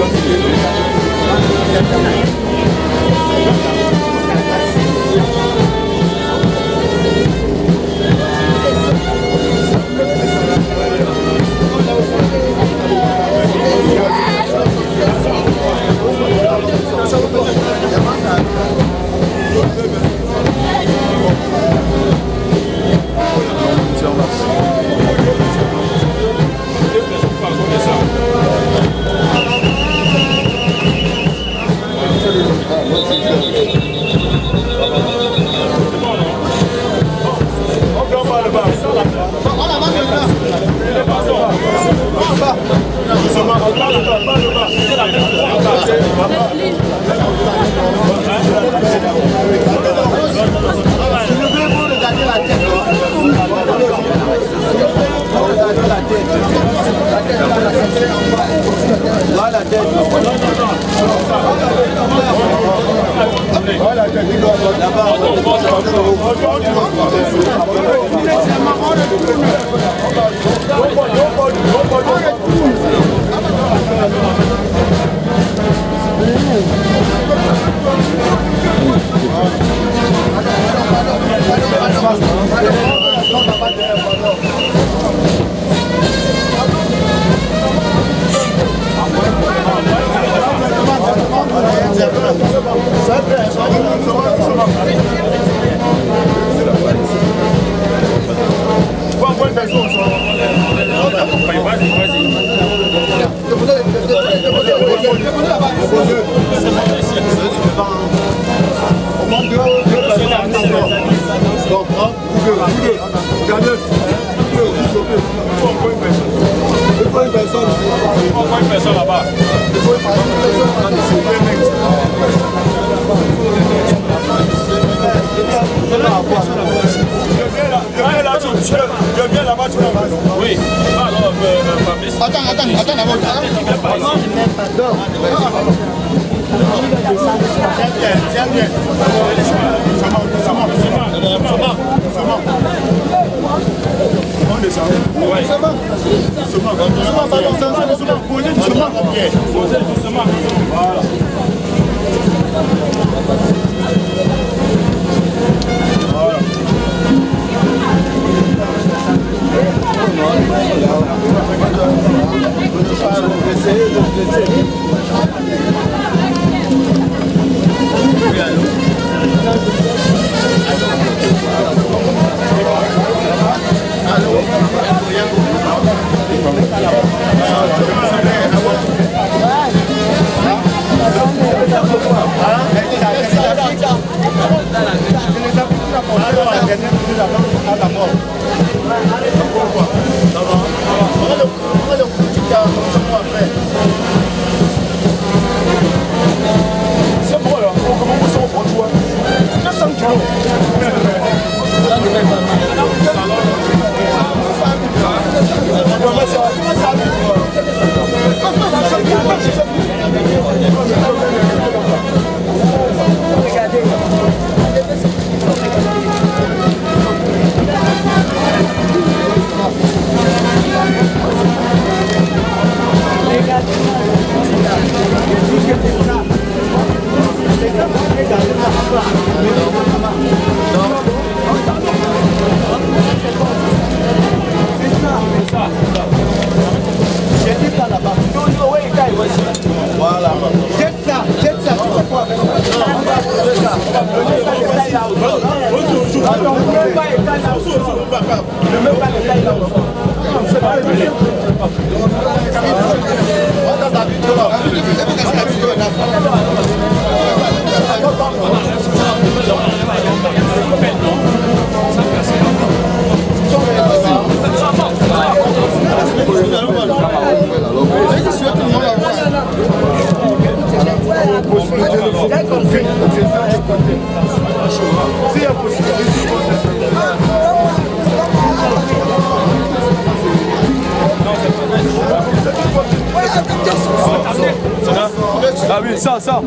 Ah oui, vu, sors. Sors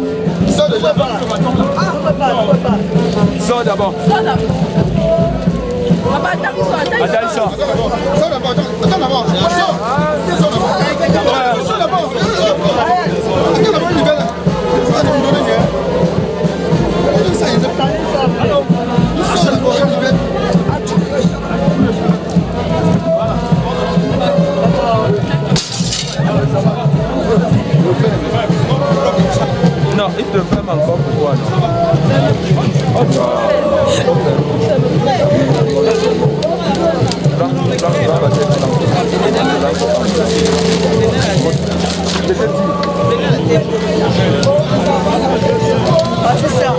déjà. Ah, on peut pas. Sors d'abord. Papa, attends, il sort. Attends, il sort. Sors d'abord. Attends d'abord. Sors d'abord. Non, il te ferme encore pourquoi non? Ah, c'est ça.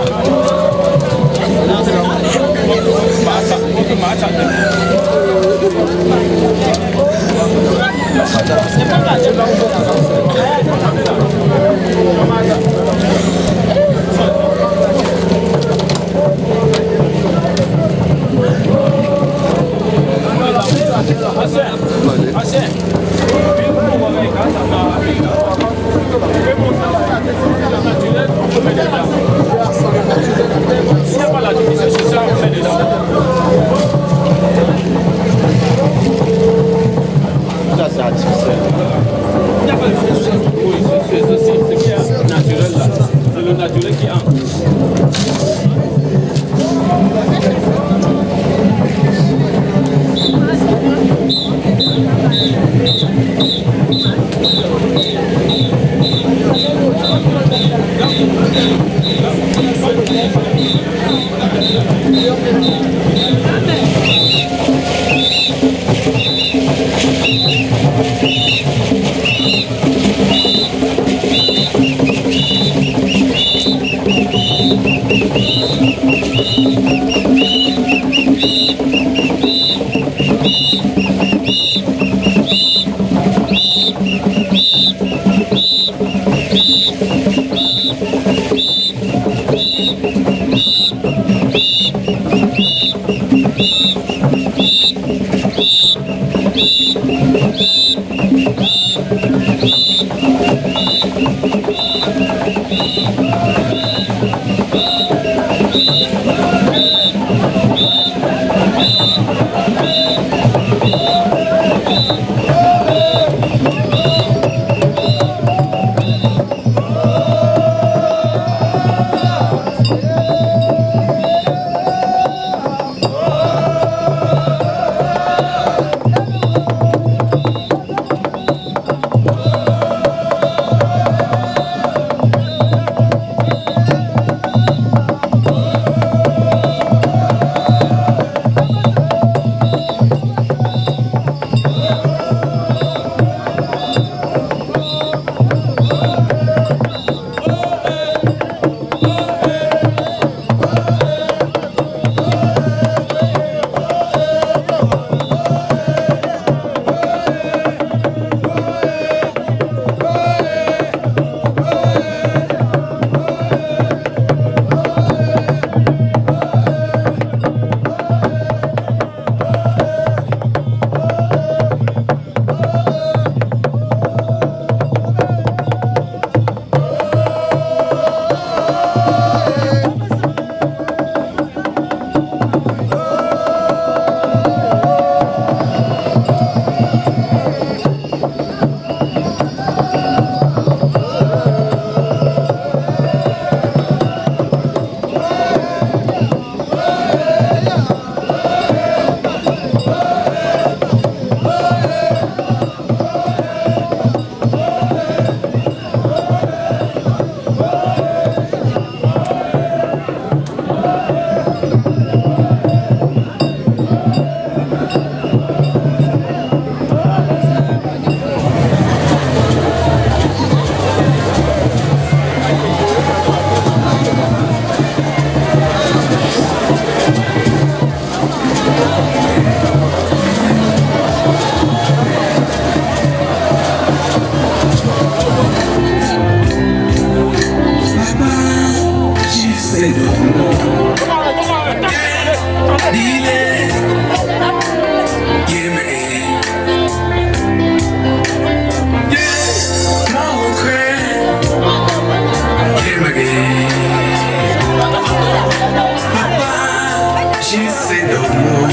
She said no more.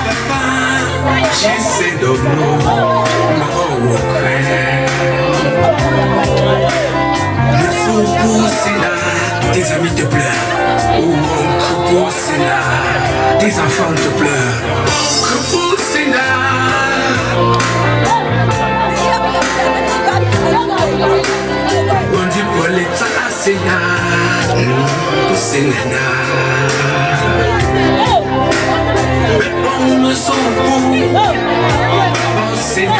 Papa, she said no more. Le soupou c'est là, tes amis te pleurent. Ou mon croupeau c'est là, tes enfants te pleurent. Croupeau c'est là. On dit pour l'état c'est là, c'est là. Mais on me soupou, c'est là.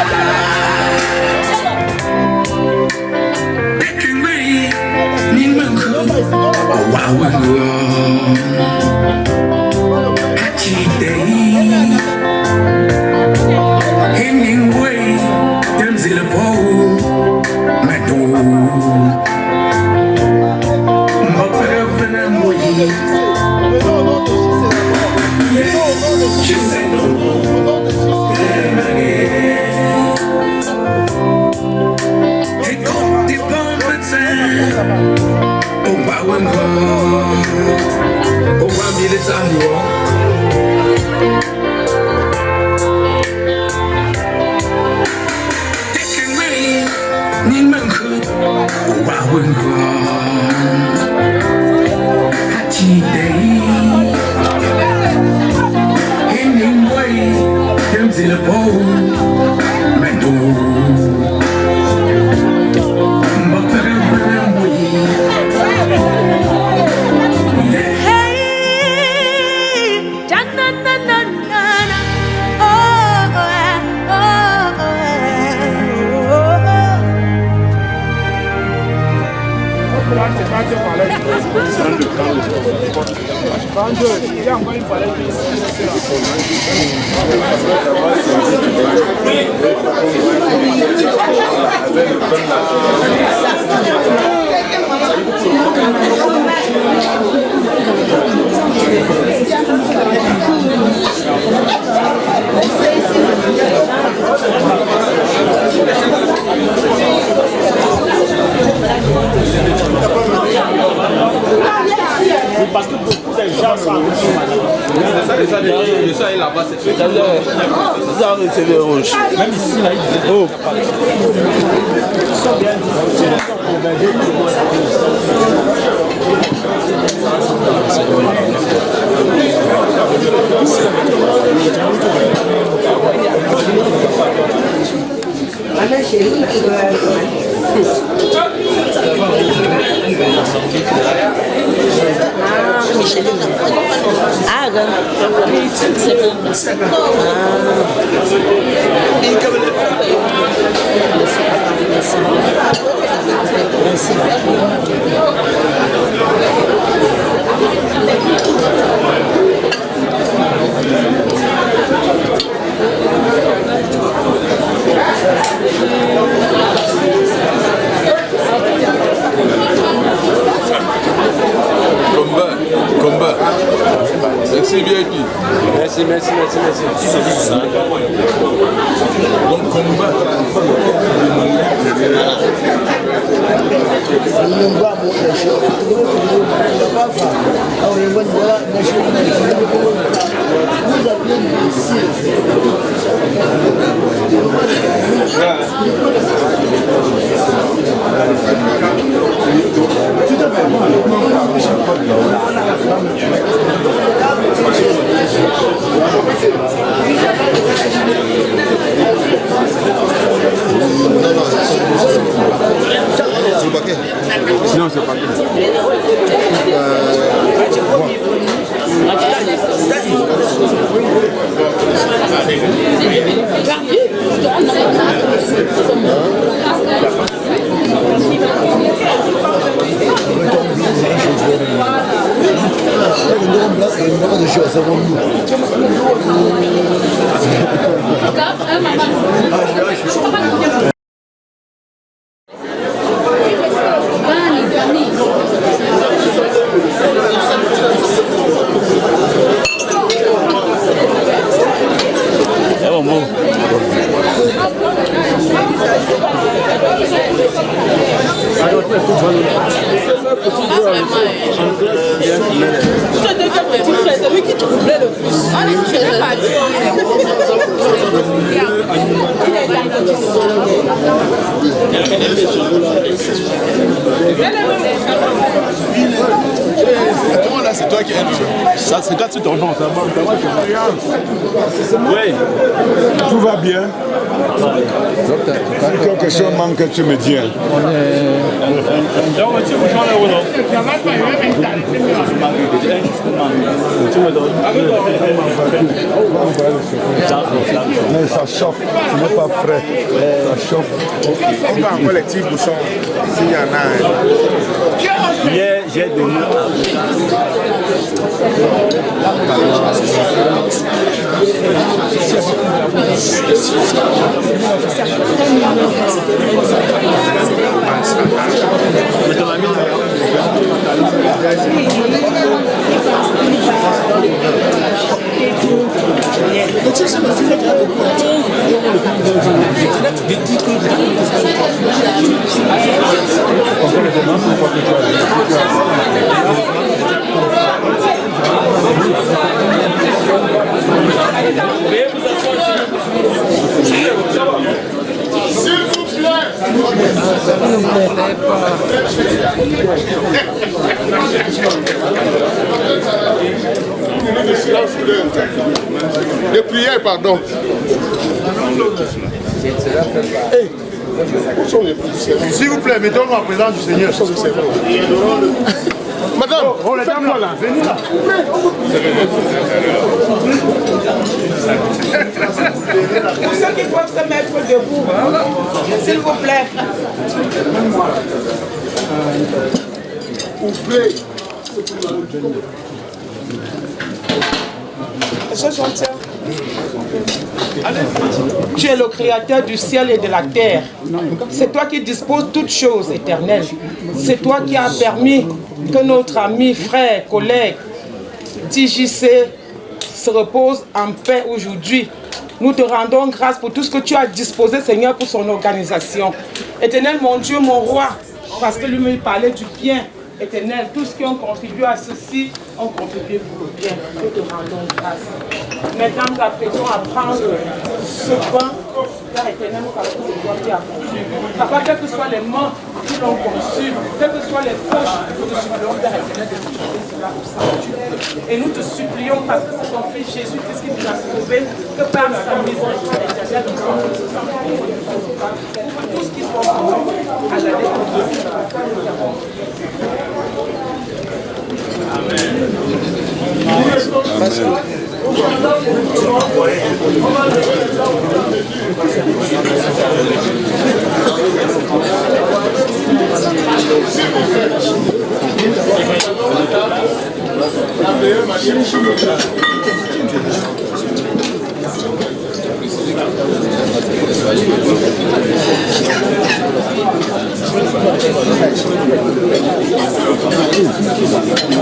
Parce que beaucoup de gens sont ça est là-bas, c'est rouge. Même ici, là, il disait. Oh, Combat. Merci VIP. Merci. Donc combat. Sinon c'est pas petit frère, c'est lui qui troublait le plus. Je ne vais pas dire. Là, c'est toi qui aimes. Ça, c'est toi, tu te remontes. Oui. Tout va bien. Si quelque chose manque, tu me dis. Mais ça chauffe, ce n'est pas frais. Ça chauffe. On va encore les petits bouchons, s'il y en a un. Hier, j'ai donné De prière, pardon. Hey. S'il vous plaît, mettons-nous en présence du Seigneur. Madame, faites-moi là, venez là. Pour ceux qui peuvent se mettre debout, s'il vous plaît. Vous plaît. Tu es le créateur du ciel et de la terre. C'est toi qui disposes toutes choses éternelles. C'est toi qui as permis que notre ami, frère, collègue, TJC se repose en paix aujourd'hui. Nous te rendons grâce pour tout ce que tu as disposé, Seigneur, pour son organisation. Éternel, mon Dieu, mon roi, parce que lui me parlait du bien. Éternel, tous ceux qui ont contribué à ceci ont contribué pour le bien. Nous te rendons grâce. Maintenant, nous apprêtons à prendre ce pain, car éternel, nous savons que c'est toi qui as conçu. Papa, quels que soient les mains qui l'ont conçu, quelles que soient les poches, nous te supplions, Père éternel, de supplier cela pour sanctuaire. Et nous te supplions, parce que c'est ton Fils Jésus-Christ qui nous a sauvés, que par sa miséricorde éternelle, nous sommes ce sanctuaire. Pour tous qui sont venus à la lettre de Dieu,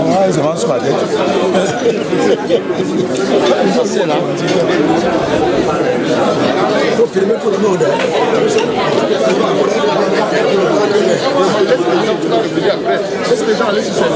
Ah, ils avancent sur la tête. Il faut filmer tout le monde. Laisse les gens aller sur cette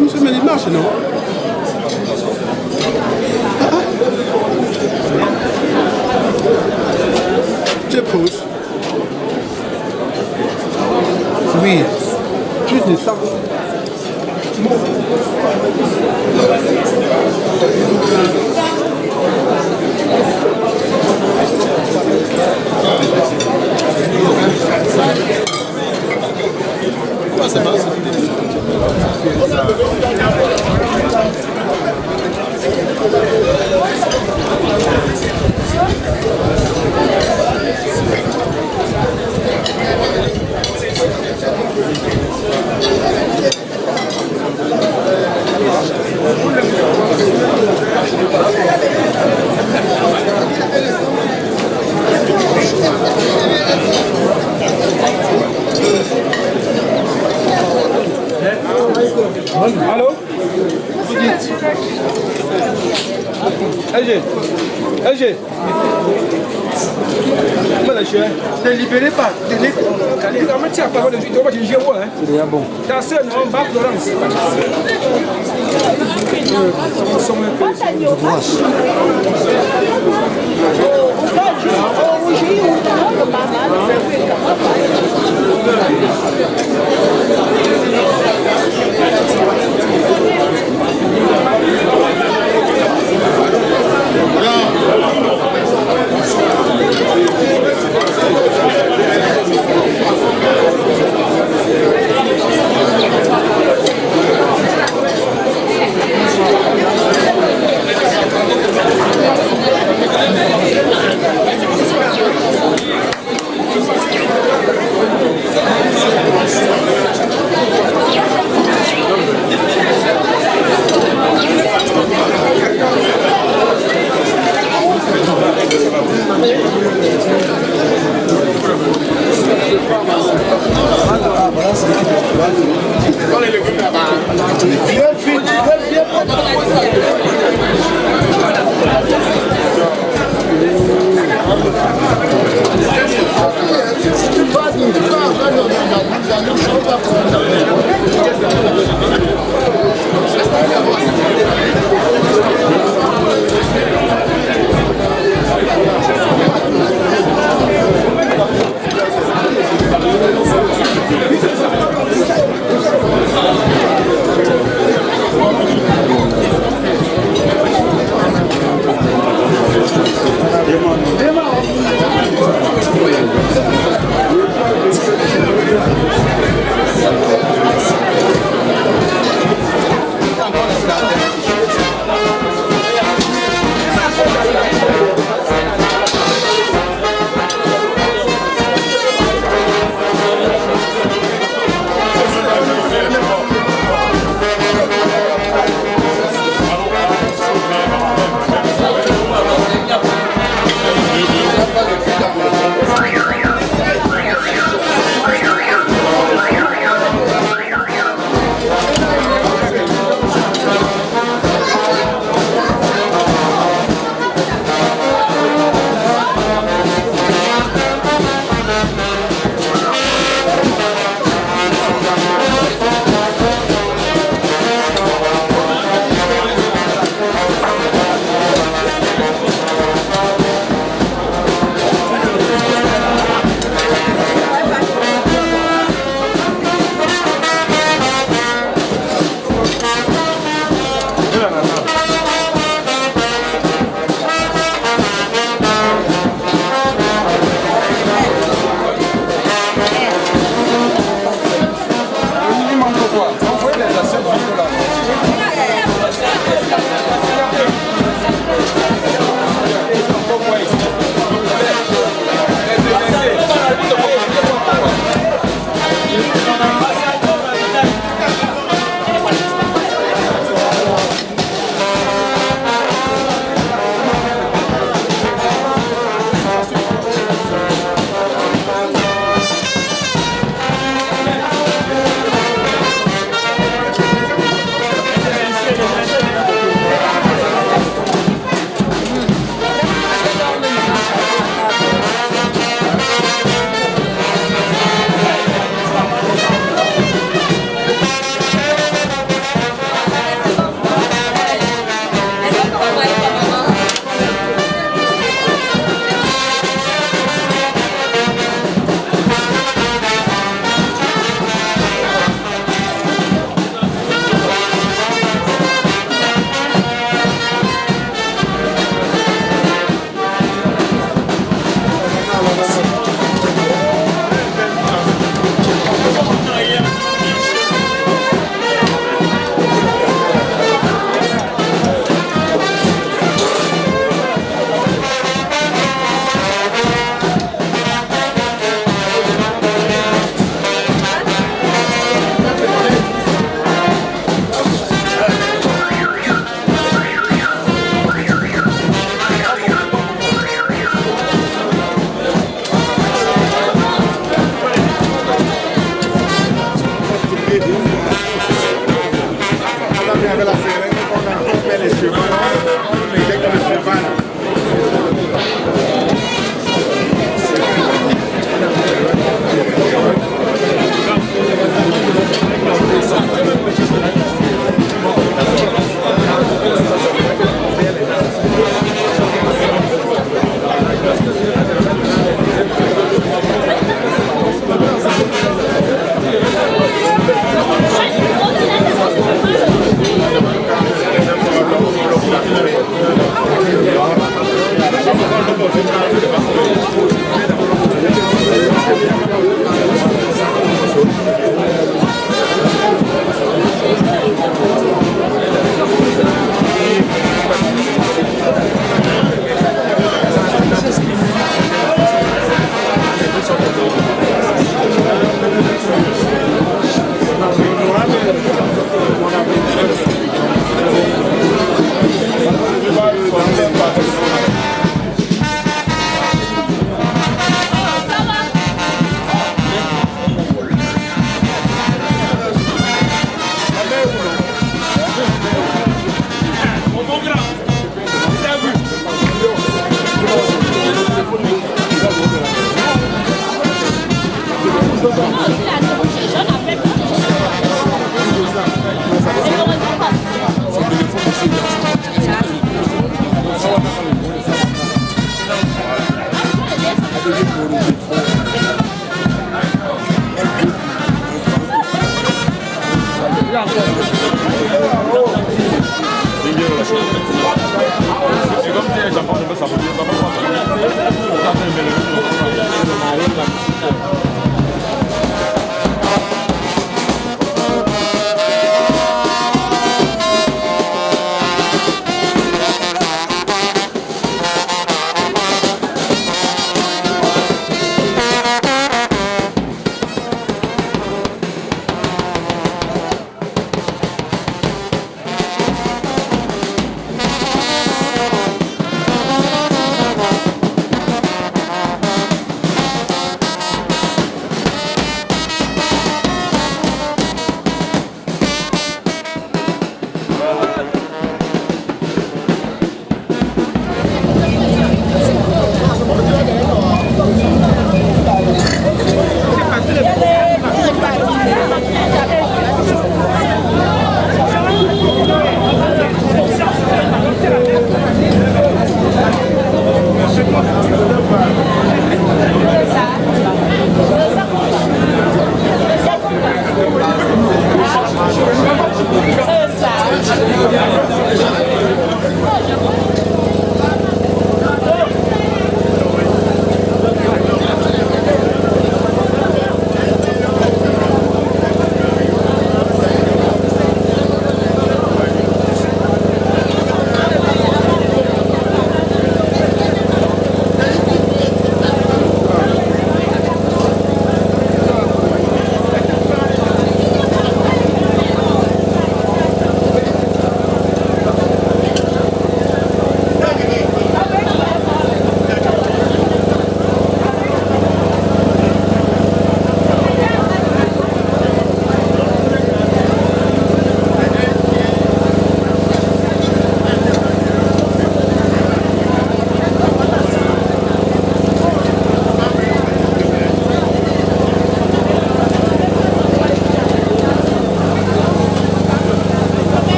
Monsieur Mélie marche, non? Tu pousses. Oui. Tu descends. Allô? LG. Ne libérez pas. Bon. Ta soeur, non, va Florence. avait la seringue, on a fait les chemins, on était comme le cheval.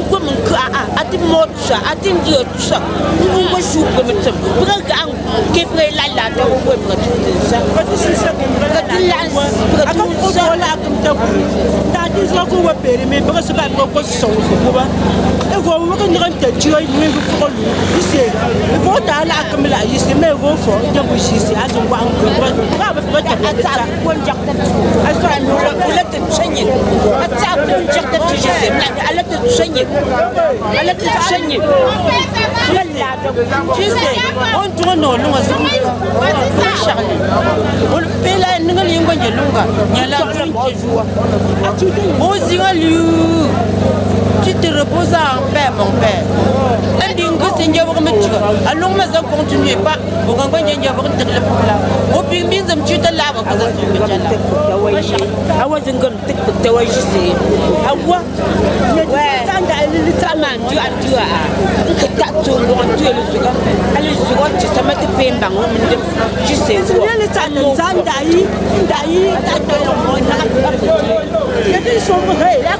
ngum ka ati motsa ati ndiotsa ngum shu pemetsem braga ke pre la la ta wo pemetsem ka tisisa ka tilans ka tusa la ka ta tiswa ko wa pere me ba se ba ko so ko ba e go wo ka ngan ta jiwa ni ko lu ise e go ta la ka mla ise me go fo ta bu shisi a zo wa ba ba ta ta ko njak ta a so no la ta chenye a ta ko njak ta jise ala ta chenye ala ta chenye la la jise on tourne no lunga so charle on pela ninga lingo njelunga nyala o zinga liu tu te reposes en paix mon père un dingue c'est n'y avoir me tu allons mais ça continue pas au grand n'y avoir de la au ping zam tu te lave que ça se met là awa zingam tik te wa jise awa ouais tanda le taman tu a que ta tu tu le suga allez suga tu ça mette pemba on me je sais le tanda dai ta to mo na ils sont vrais là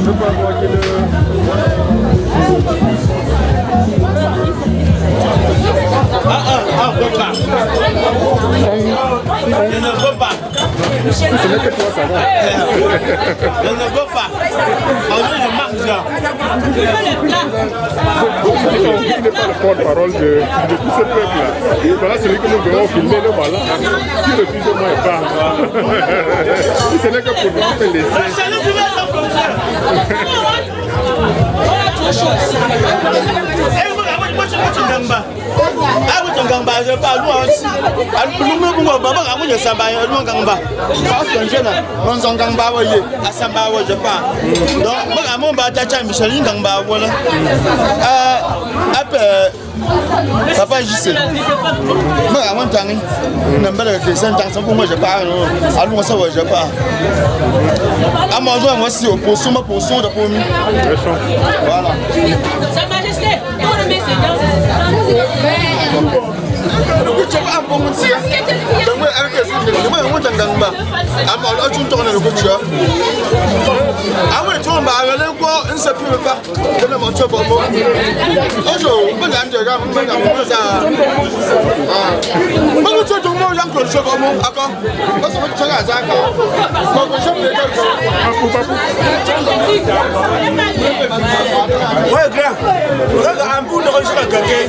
Je peux avoir Je ne veux pas. Ce n'est que toi, ça va. Je ne veux pas. Aujourd'hui, je marche là. Il n'est pas le porte-parole de tout ce peuple-là. Voilà celui que nous devons filmer, le voilà. Qui refuse de moi et parle. Si ce n'est que pour nous faire laisser. Papa JC. Mais avant temps, n'aime pas que c'est un temps pour moi je parle. Allons ça je parle. À manger moi si au poisson de pomme. Voilà. Sa Majesté, dans le message. Tu vas un bon monsieur. Donc moi avec ça, moi on t'entend pas. À moi là tu tournes le coach. Ah ouais, tu vas aller quoi, un seul peu pas. Je ne m'en trouve pas. Aujourd'hui, on va aller à ça. Moi je te demande un peu je vais mon accord. Parce que tu as ça. Moi je me ouais, grand. Regarde un bout de recherche à quelqu'un.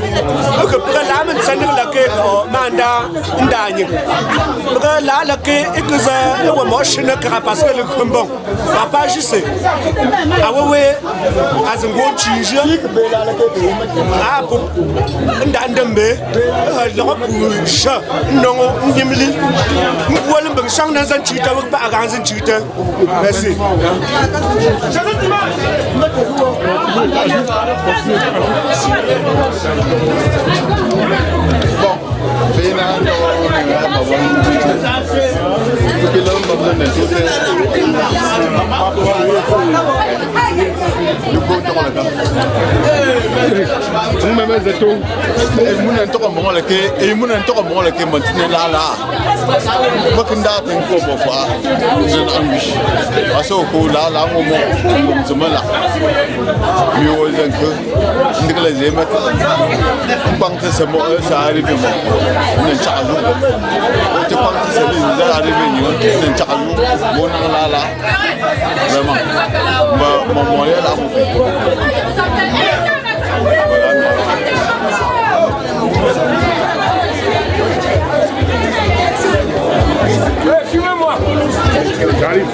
Que près là, même ça ne l'a que mandat d'année. Près là, la que et que ça, on marche ne car parce que le combat. Papa, je sais. Ah ouais, à un gros tige. Ah pour d'andembe. L'Europe chat. Non, n'imli. Nous voulons bien changer dans un tige avec pas à un tige. Merci. Bon, Suivez-moi. J'arrive.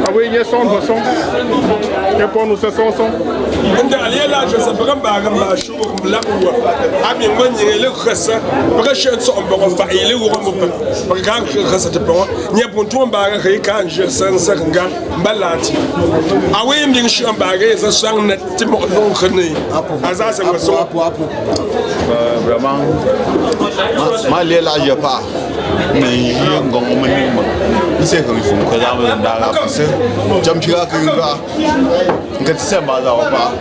Ah oui, il y a son. Il y a pour nous, c'est son. Là, je sais pas comment je suis là où Ami Mani le reste, parce que je suis en bon fa il est où on peut parce que quand reste de bon, il y a pour toi bagarre quand je sens ça nga balati. Ah oui, bien je suis en bagarre, ça sent net timo non connaît. Asa c'est quoi ça? Vraiment, moi les là je pas, mais je ngong meni mo. C'est comme il faut que ça me donne la parce que j'aime tu as que va. Nka tse ba za ba.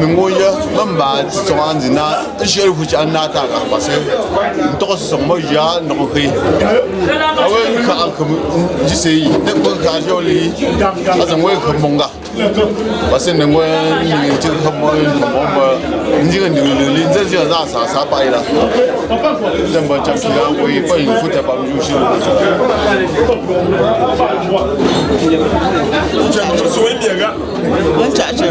Mingoya mamba tsonga nzina je ku cha na ta ka parce que to so mo ya no ko. Awe ka ka jisei ne ko ka joli. Asa ngwe ko monga. Parce que ngwe ni ti ko mo mo ni ga ni ni nze ji za sa ba ila. Zemba cha ki ga we ko ni futa ba mu shi. Je suis bien mun cace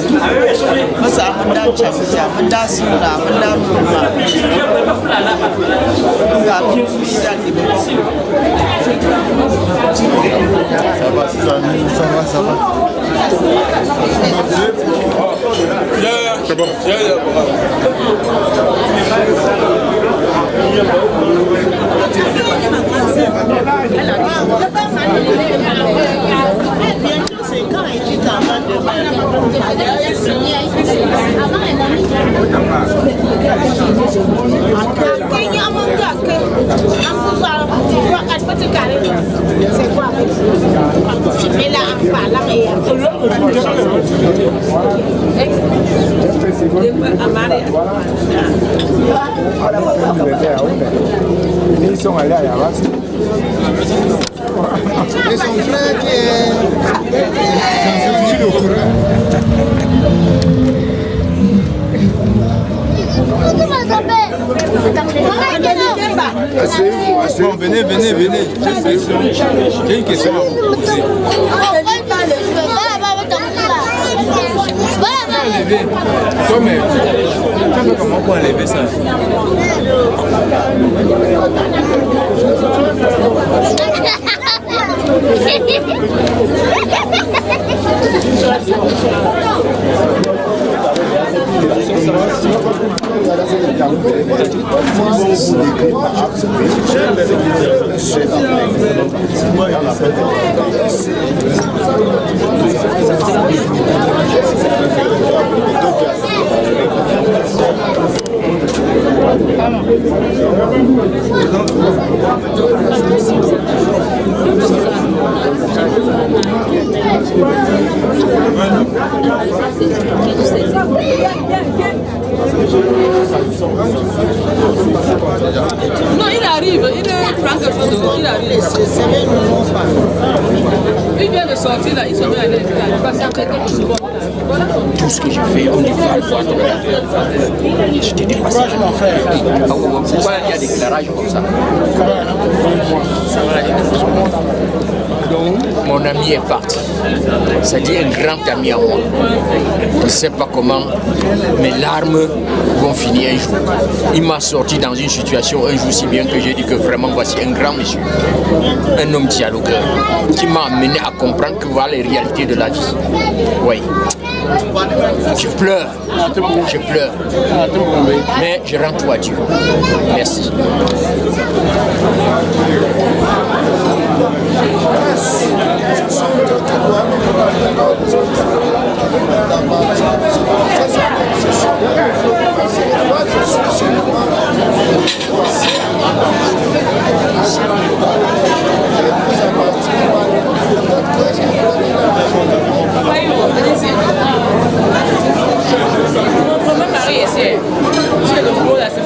masa mun da cace mun da sura mun da noma ga kifi da ni ça va c'est bon C'est quand il est en train de c'est quoi filmer là en parlant et ils sont allés à la race. Et son frère qui est au courant. Bon, venez. J'ai une question à vous poser. Toi, mais tu sais comment on peut enlever ça? Non, il arrive, il prend quelque chose, il arrive. Il vient de sortir là, il se met à l'aise. Tout ce que j'ai fait, on y va voir. J'étais dépassé. Pourquoi il y a des éclairages comme ça? Mon ami est parti. C'est-à-dire un grand ami à moi. Je ne sais pas comment, mes larmes vont finir un jour. Il m'a sorti dans une situation un jour si bien que j'ai dit que vraiment voici un grand monsieur, un homme dialogueur, qui m'a amené à comprendre que voilà les réalités de la vie. Oui. Je pleure, mais je rends tout à Dieu. Merci. Mon mari essaie. C'est le gros là, c'est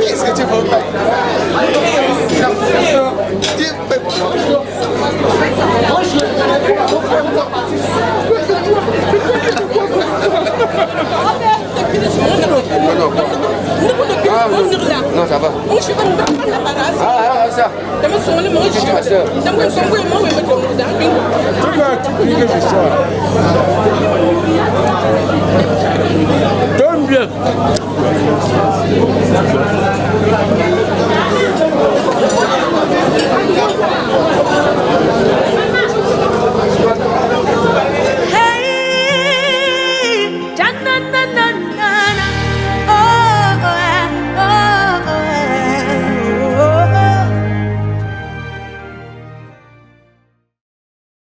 Qu'est-ce que tu veux? Non, ça va. Ah, ça. expliquer l'histoire. Donne bien.